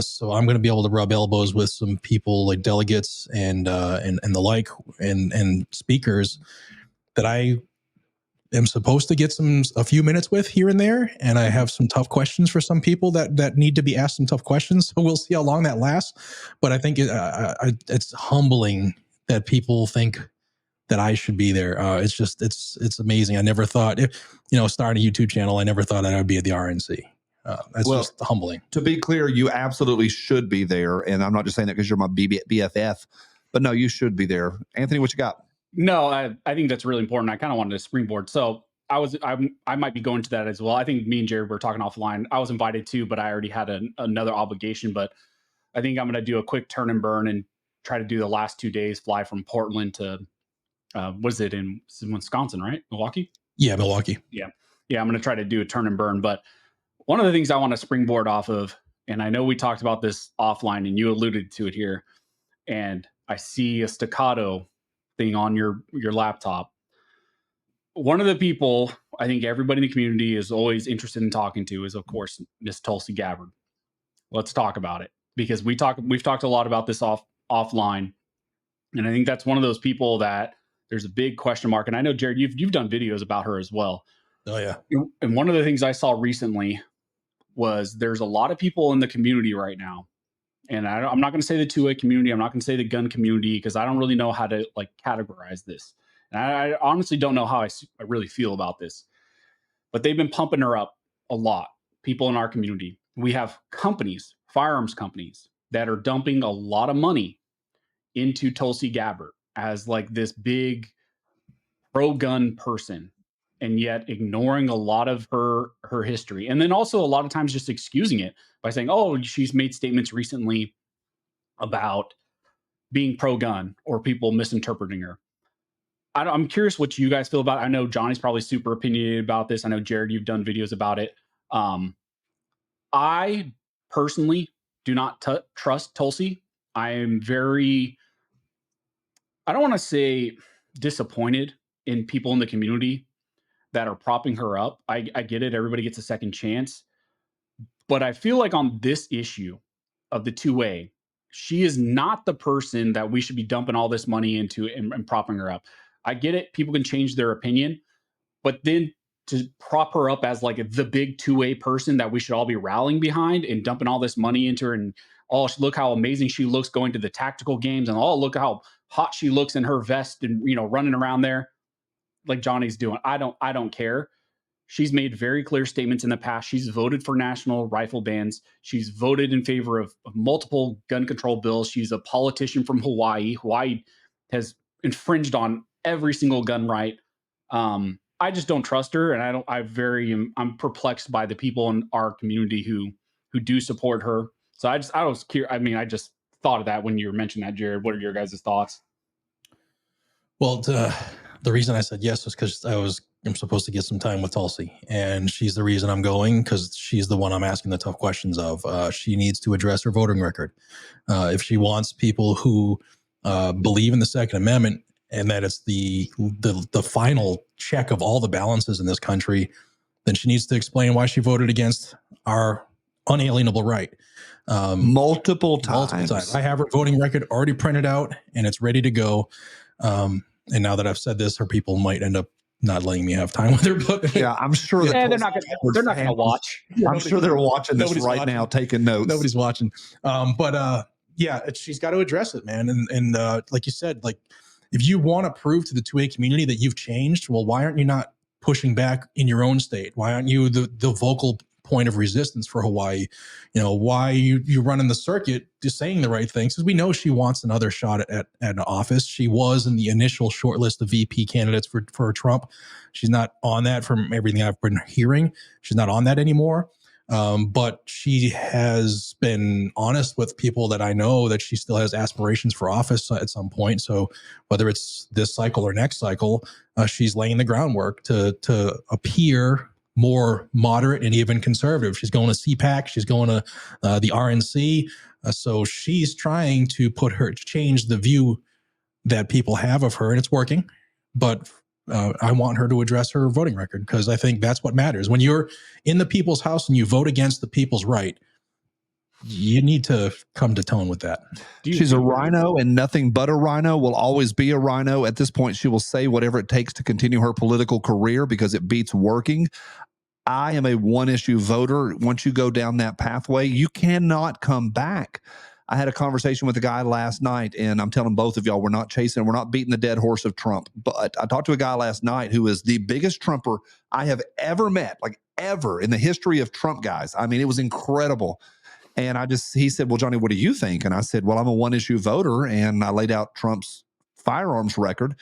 So I'm going to be able to rub elbows with some people like delegates and the like and speakers that I am supposed to get a few minutes with here and there. And I have some tough questions for some people that need to be asked some tough questions. So we'll see how long that lasts. But I think it's humbling that people think that I should be there. It's amazing. I never thought, starting a YouTube channel, I never thought I would be at the RNC. That's just humbling. To be clear, you absolutely should be there. And I'm not just saying that because you're my BFF, but no, you should be there. Anthony, what you got? No, I think that's really important. I kind of wanted to springboard. So I might be going to that as well. I think me and Jared were talking offline. I was invited too, but I already had another obligation. But I think I'm going to do a quick turn and burn and try to do the last 2 days, fly from Portland to, what is it, in Wisconsin, right? Milwaukee? Yeah, Milwaukee. Yeah. I'm going to try to do a turn and burn. But one of the things I want to springboard off of, and I know we talked about this offline and you alluded to it here, and I see a staccato thing on your laptop. One of the people I think everybody in the community is always interested in talking to is, of course, Miss Tulsi Gabbard. Let's talk about it, because we've talked a lot about this offline, and I think that's one of those people that there's a big question mark. And I know, Jared, you've done videos about her as well. Oh yeah. And one of the things I saw recently was there's a lot of people in the community right now. And I'm not going to say the 2A community. I'm not going to say the gun community, because I don't really know how to categorize this. And I honestly don't know how I really feel about this. But they've been pumping her up a lot. People in our community. We have companies, firearms companies, that are dumping a lot of money into Tulsi Gabbard as this big pro-gun person, and yet ignoring a lot of her history. And then also a lot of times just excusing it by saying, oh, she's made statements recently about being pro-gun or people misinterpreting her. I'm curious what you guys feel about it. I know Johnny's probably super opinionated about this. I know, Jared, you've done videos about it. I personally do not trust Tulsi. I am I don't want to say disappointed in people in the community that are propping her up. I get it. Everybody gets a second chance. But I feel like on this issue of the 2A, she is not the person that we should be dumping all this money into and propping her up. I get it. People can change their opinion. But then to prop her up as the big 2A person that we should all be rallying behind and dumping all this money into her, and oh, look how amazing she looks going to the tactical games, and oh, look how hot she looks in her vest and running around there like Johnny's doing. I don't care. She's made very clear statements in the past. She's voted for national rifle bans. She's voted in favor of multiple gun control bills. She's a politician from Hawaii. Hawaii has infringed on every single gun right. I just don't trust her, and I'm perplexed by the people in our community who do support her. So I was curious. I mean, I just thought of that when you were mentioning that, Jared. What are your guys' thoughts? Well, the reason I said yes was because I'm supposed to get some time with Tulsi, and she's the reason I'm going, because she's the one I'm asking the tough questions of. She needs to address her voting record. If she wants people who believe in the Second Amendment and that it's the final check of all the balances in this country, then she needs to explain why she voted against our unalienable right. Multiple times. I have her voting record already printed out, and it's ready to go. And now that I've said this, her people might end up not letting me have time with her. But yeah, I'm sure they're not going to watch. I'm sure they're watching this right now, taking notes. Nobody's watching. Yeah, she's got to address it, man. And like you said, if you want to prove to the 2A community that you've changed, well, why aren't you not pushing back in your own state? Why aren't you the vocal point of resistance for Hawaii? Why you running the circuit just saying the right things? Because we know she wants another shot at an office. She was in the initial short list of VP candidates for Trump. She's not on that, from everything I've been hearing. She's not on that anymore. But she has been honest with people that I know that she still has aspirations for office at some point. So whether it's this cycle or next cycle, she's laying the groundwork to appear more moderate and even conservative. She's going to CPAC. She's going to the RNC. So she's trying to change the view that people have of her, and it's working. But I want her to address her voting record, because I think that's what matters. When you're in the people's house and you vote against the people's right, you need to come to tone with that. She's a rhino, and nothing but a rhino, will always be a rhino. At this point, she will say whatever it takes to continue her political career because it beats working. I am a one-issue voter. Once you go down that pathway, you cannot come back. I had a conversation with a guy last night, and I'm telling both of y'all, we're not beating the dead horse of Trump. But I talked to a guy last night who is the biggest Trumper I have ever met, like ever in the history of Trump guys. I mean, it was incredible. And he said, well, Johnny, what do you think? And I said, well, I'm a one-issue voter, and I laid out Trump's firearms record.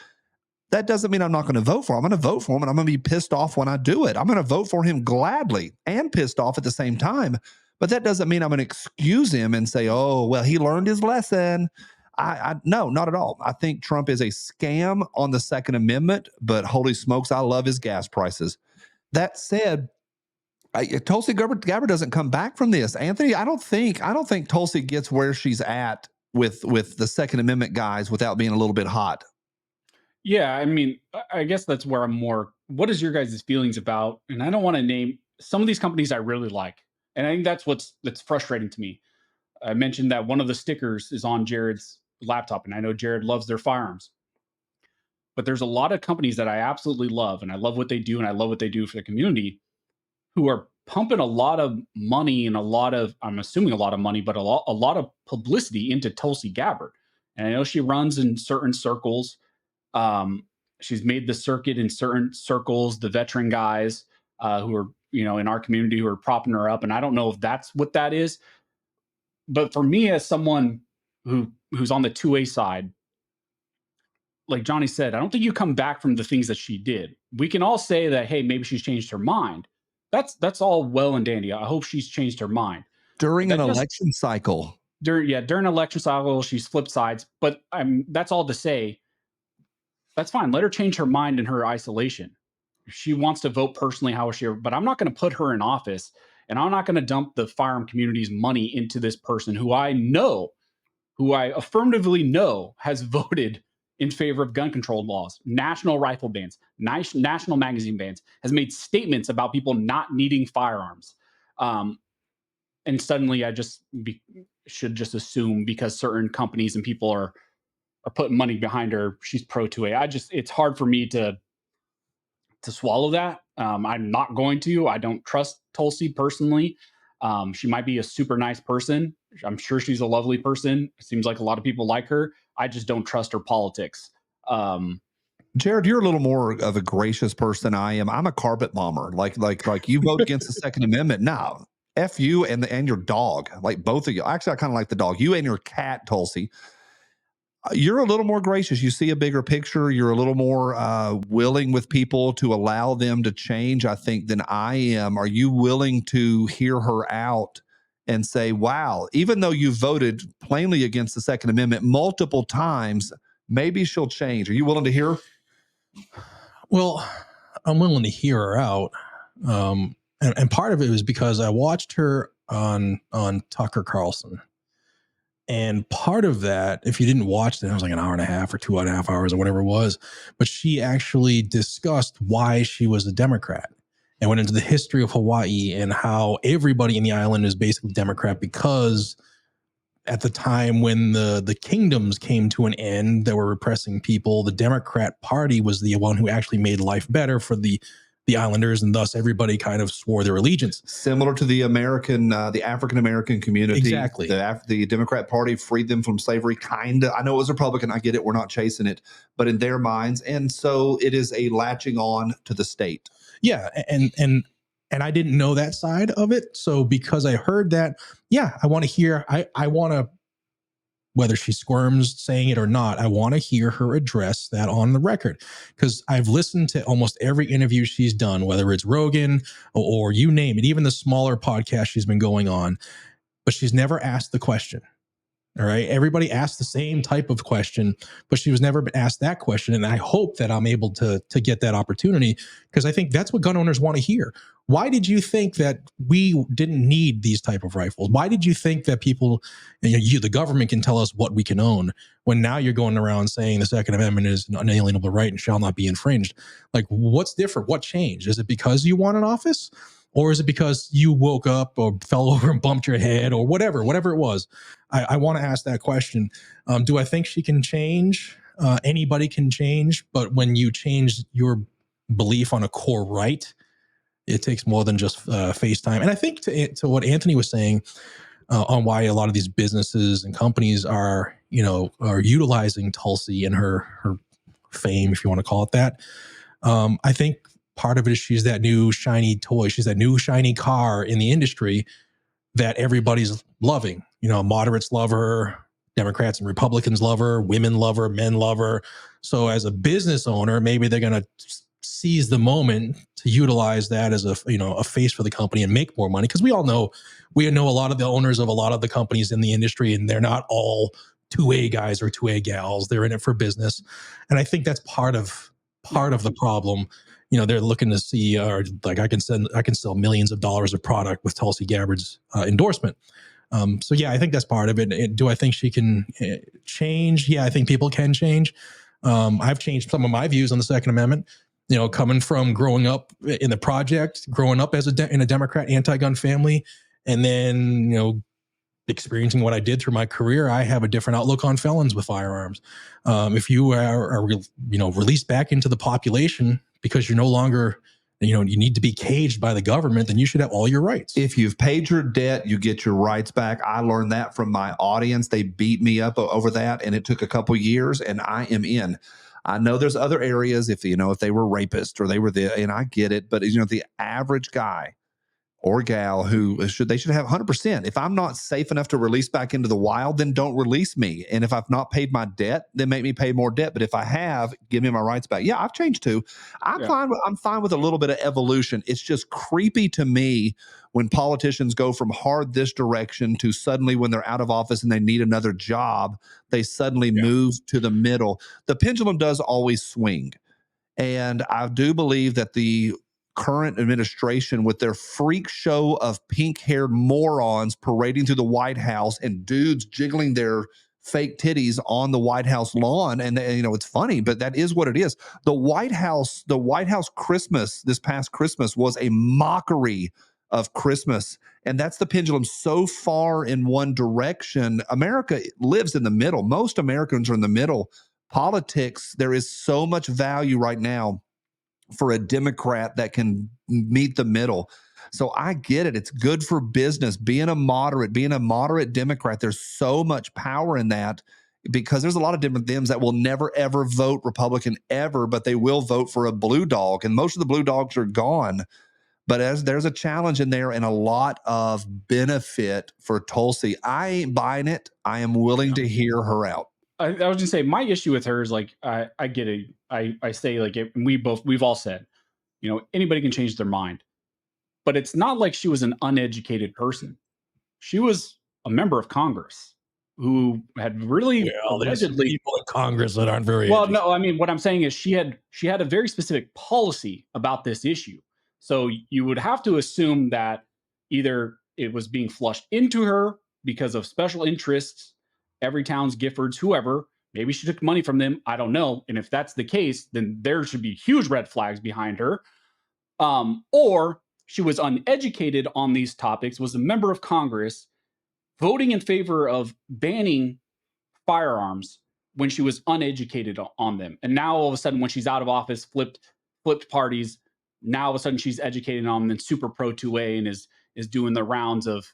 That doesn't mean I'm not going to vote for him. I'm going to vote for him, and I'm going to be pissed off when I do it. I'm going to vote for him gladly and pissed off at the same time. But that doesn't mean I'm going to excuse him and say, oh, well, he learned his lesson. No, not at all. I think Trump is a scam on the Second Amendment, but holy smokes, I love his gas prices. That said, Tulsi Gabbard doesn't come back from this. Anthony, I don't think Tulsi gets where she's at with the Second Amendment guys without being a little bit hot. Yeah, I mean, I guess that's where I'm more. What is your guys' feelings about? And I don't want to name some of these companies I really like, and I think that's frustrating to me. I mentioned that one of the stickers is on Jared's laptop, and I know Jared loves their firearms. But there's a lot of companies that I absolutely love, and I love what they do, and I love what they do for the community, who are pumping a lot of money and I'm assuming a lot of money, but a lot of publicity into Tulsi Gabbard. And I know she runs in certain circles. She's made the circuit in certain circles, the veteran guys who are, in our community who are propping her up. And I don't know if that's what that is. But for me, as someone who's on the 2A side, like Johnny said, I don't think you come back from the things that she did. We can all say that, hey, maybe she's changed her mind. That's all well and dandy. I hope she's changed her mind. During an election cycle. During an election cycle, she's flipped sides. But that's all to say, that's fine. Let her change her mind in her isolation. If she wants to vote personally, but I'm not going to put her in office, and I'm not going to dump the firearm community's money into this person who I affirmatively know has voted in favor of gun control laws, national rifle bans, national magazine bans, has made statements about people not needing firearms. And suddenly I should just assume because certain companies and people are putting money behind her, she's pro 2A. It's hard for me to swallow that. I'm not going to. I don't trust Tulsi personally. She might be a super nice person. I'm sure she's a lovely person. It seems like a lot of people like her. I just don't trust her politics. Jared, you're a little more of a gracious person than I am. I'm a carpet bomber. Like you vote against the Second Amendment. No, F you and your dog. Like both of you. Actually, I kind of like the dog. You and your cat, Tulsi. You're a little more gracious. You see a bigger picture. You're a little more willing with people to allow them to change, I think, than I am. Are you willing to hear her out and say, wow, even though you voted plainly against the Second Amendment multiple times, maybe she'll change? Are you willing to hear her? Well, I'm willing to hear her out. And part of it was because I watched her on Tucker Carlson. And part of that, if you didn't watch that, it was like an hour and a half or 2.5 hours or whatever it was. But she actually discussed why she was a Democrat and went into the history of Hawaii and how everybody in the island is basically Democrat because at the time when the kingdoms came to an end that were repressing people, the Democrat Party was the one who actually made life better for the islanders, and thus everybody kind of swore their allegiance. Similar to the African-American community. Exactly. The Democrat Party freed them from slavery, kind of. I know it was Republican. I get it. We're not chasing it. But in their minds. And so it is a latching on to the state. Yeah. And I didn't know that side of it. So because I heard that, yeah, I want to hear, I want to, whether she squirms saying it or not, I want to hear her address that on the record, because I've listened to almost every interview she's done, whether it's Rogan or you name it, even the smaller podcast she's been going on, but she's never asked the question. All right. Everybody asked the same type of question, but she was never asked that question. And I hope that I'm able to get that opportunity, because I think that's what gun owners want to hear. Why did you think that we didn't need these type of rifles? Why did you think that people, the government can tell us what we can own, when now you're going around saying the Second Amendment is an unalienable right and shall not be infringed? Like, what's different? What changed? Is it because you want an office? Or is it because you woke up or fell over and bumped your head or whatever it was? I want to ask that question. Do I think she can change? Anybody can change, but when you change your belief on a core right, it takes more than just FaceTime. And I think to what Anthony was saying on why a lot of these businesses and companies are utilizing Tulsi and her fame, if you want to call it that. I think part of it is she's that new shiny toy. She's that new shiny car in the industry that everybody's loving. Moderates love her, Democrats and Republicans love her, women love her, men love her. So as a business owner, maybe they're going to seize the moment to utilize that as a face for the company and make more money. Because we know a lot of the owners of a lot of the companies in the industry, and they're not all 2A guys or 2A gals. They're in it for business. And I think that's part of the problem. They're looking to see, or like I can sell millions of dollars of product with Tulsi Gabbard's endorsement. So yeah, I think that's part of it. Do I think she can change? Yeah, I think people can change. I've changed some of my views on the Second Amendment. Coming from growing up in the project, growing up in a Democrat anti-gun family, and then experiencing what I did through my career, I have a different outlook on felons with firearms. If you are released back into the population because you're no longer, you need to be caged by the government, then you should have all your rights. If you've paid your debt, you get your rights back. I learned that from my audience. They beat me up over that, and it took a couple years, and I am in. I know there's other areas if they were rapists or they were and I get it, but the average guy or gal they should have 100%. If I'm not safe enough to release back into the wild, then don't release me. And if I've not paid my debt, then make me pay more debt. But if I have, give me my rights back. Yeah, I've changed too. I'm fine with a little bit of evolution. It's just creepy to me when politicians go from hard this direction to suddenly when they're out of office and they need another job, they suddenly move to the middle. The pendulum does always swing. And I do believe that the current administration, with their freak show of pink-haired morons parading through the White House and dudes jiggling their fake titties on the White House lawn, and it's funny, but that is what it is. The White House Christmas this past Christmas was a mockery of Christmas, and that's the pendulum so far in one direction. America lives in the middle. Most Americans are in the middle. Politics, there is so much value right now for a Democrat that can meet the middle. So I get it. It's good for business. Being a moderate Democrat, there's so much power in that, because there's a lot of different Dems that will never, ever vote Republican ever, but they will vote for a blue dog. And most of the blue dogs are gone. But as there's a challenge in there and a lot of benefit for Tulsi, I ain't buying it. I am willing to hear her out. I was going to say, my issue with her is like, I get it. I say like we've all said, anybody can change their mind, but it's not like she was an uneducated person. She was a member of Congress who had really allegedly people in Congress that aren't very well. No, I mean, what I'm saying is she had a very specific policy about this issue. So you would have to assume that either it was being flushed into her because of special interests, Everytown's, Giffords, whoever. Maybe she took money from them. I don't know. And if that's the case, then there should be huge red flags behind her. Or she was uneducated on these topics, was a member of Congress, voting in favor of banning firearms when she was uneducated on them. And now all of a sudden, when she's out of office, flipped parties. Now all of a sudden she's educated on them and super pro 2A and is doing the rounds of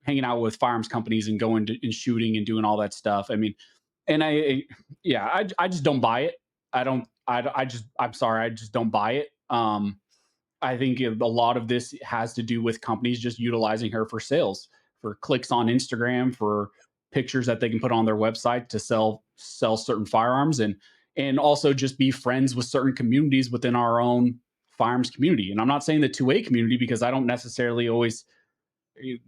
hanging out with firearms companies and going to and shooting and doing all that stuff. I mean, and I just don't buy it. I'm sorry. I just don't buy it. I think a lot of this has to do with companies just utilizing her for sales, for clicks on Instagram, for pictures that they can put on their website to sell certain firearms, and also just be friends with certain communities within our own firearms community. And I'm not saying the 2A community, because I don't necessarily always,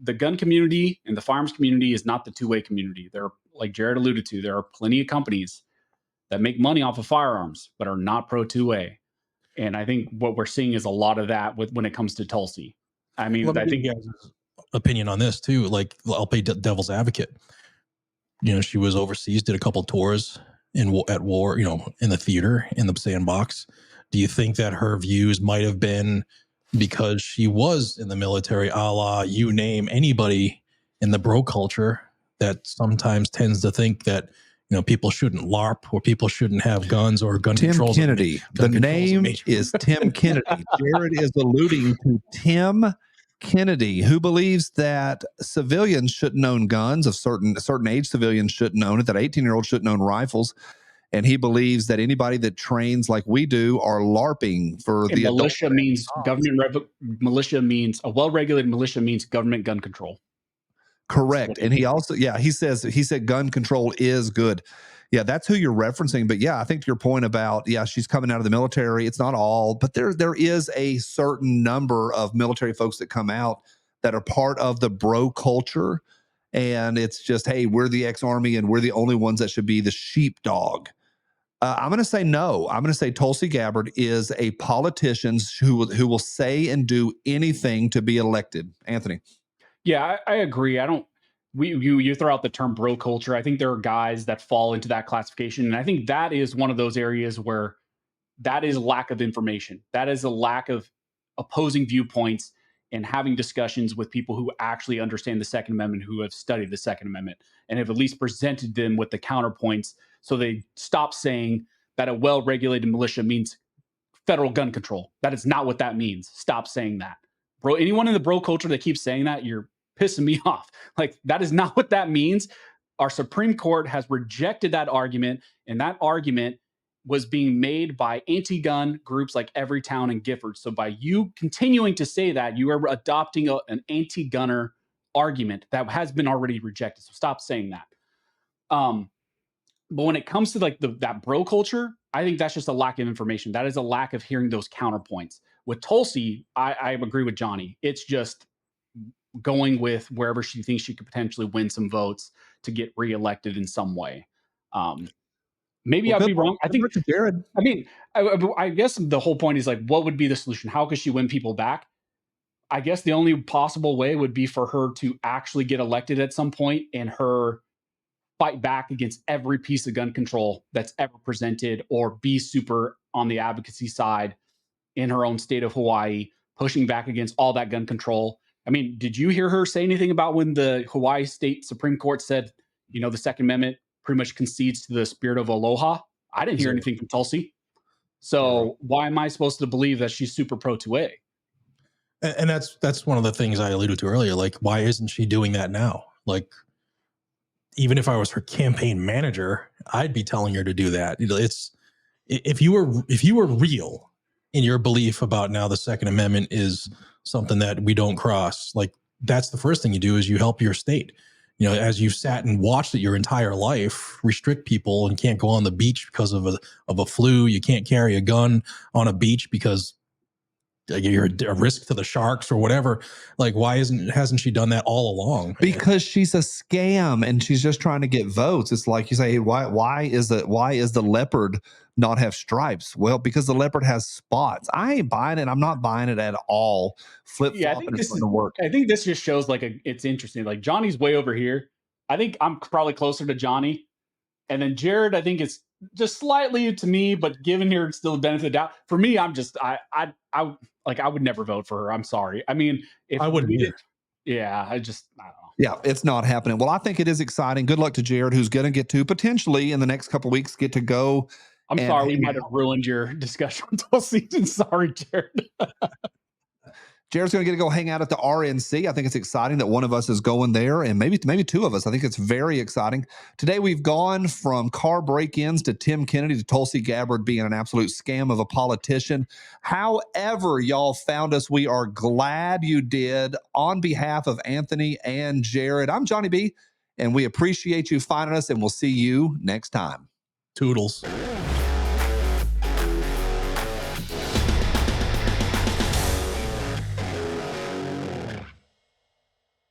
the gun community and the firearms community is not the 2A community. There, like Jared alluded to, there are plenty of companies that make money off of firearms, but are not pro 2A. And I think what we're seeing is a lot of that when it comes to Tulsi. I mean, I think opinion on this too. Like, I'll play devil's advocate. She was overseas, did a couple tours at war, in the theater, in the sandbox. Do you think that her views might have been because she was in the military, a la you name anybody in the bro culture that sometimes tends to think that, you know, people shouldn't LARP or people shouldn't have guns or gun Tim controls. Kennedy. The name is Tim Kennedy. Jared is alluding to Tim Kennedy, who believes that civilians shouldn't own guns, of certain age civilians shouldn't own it, that 18-year-olds shouldn't own rifles. And he believes that anybody that trains like we do are LARPing for And the militia adult. means militia means a well-regulated militia means government gun control. Correct. And he also, he said gun control is good. Yeah, that's who you're referencing. But yeah, I think to your point about, she's coming out of the military. It's not all, but there is a certain number of military folks that come out that are part of the bro culture. And it's just, hey, we're the ex-Army and we're the only ones that should be the sheepdog. I'm going to say no. I'm going to say Tulsi Gabbard is a politician who will say and do anything to be elected. Anthony. Yeah, I agree. You throw out the term bro culture. I think there are guys that fall into that classification. And I think that is one of those areas where that is lack of information. That is a lack of opposing viewpoints and having discussions with people who actually understand the Second Amendment, who have studied the Second Amendment and have at least presented them with the counterpoints. So they stop saying that a well-regulated militia means federal gun control. That is not what that means. Stop saying that. Bro, anyone in the bro culture that keeps saying that, you're pissing me off. Like, that is not what that means. Our Supreme Court has rejected that argument, and that argument was being made by anti-gun groups like Everytown and Gifford. So by you continuing to say that, you are adopting an anti-gunner argument that has been already rejected. So stop saying that. But when it comes to like that bro culture, I think that's just a lack of information. That is a lack of hearing those counterpoints. With Tulsi, I agree with Johnny. It's just going with wherever she thinks she could potentially win some votes to get reelected in some way. Maybe I'd be wrong. I think Jared. I mean, I guess the whole point is like, what would be the solution? How could she win people back? I guess the only possible way would be for her to actually get elected at some point and her fight back against every piece of gun control that's ever presented, or be super on the advocacy side in her own state of Hawaii, pushing back against all that gun control. I mean, did you hear her say anything about when the Hawaii State Supreme Court said, you know, the Second Amendment pretty much concedes to the spirit of aloha? I didn't hear anything from Tulsi. So why am I supposed to believe that she's super pro 2A? And that's one of the things I alluded to earlier. Like, why isn't she doing that now? Like, even if I was her campaign manager, I'd be telling her to do that. It's if you were real in your belief about now the Second Amendment is something that we don't cross, like, that's the first thing you do is you help your state. You know, as you've sat and watched it your entire life, restrict people and can't go on the beach because of a flu. You can't carry a gun on a beach because you're a risk to the sharks or whatever. Like, why hasn't she done that all along? Because she's a scam and she's just trying to get votes. It's like you say, why is the leopard not have stripes? Well, because the leopard has spots. I ain't buying it. I'm not buying it at all. Yeah, I think this just shows like it's interesting. Like, Johnny's way over here. I think I'm probably closer to Johnny, and then Jared, I think it's just slightly to me, but given here still the benefit of the doubt. For me, I'm just I would never vote for her. I'm sorry. I mean, if I wouldn't either. Yeah, I don't know. Yeah, it's not happening. Well, I think it is exciting. Good luck to Jared, who's going to get to potentially in the next couple of weeks get to go. I'm sorry we might have ruined your discussion until season. Sorry, Jared. Jared's going to get to go hang out at the RNC. I think it's exciting that one of us is going there, and maybe two of us. I think it's very exciting. Today we've gone from car break-ins to Tim Kennedy to Tulsi Gabbard being an absolute scam of a politician. However y'all found us, we are glad you did. On behalf of Anthony and Jared, I'm Johnny B, and we appreciate you finding us, and we'll see you next time. Toodles.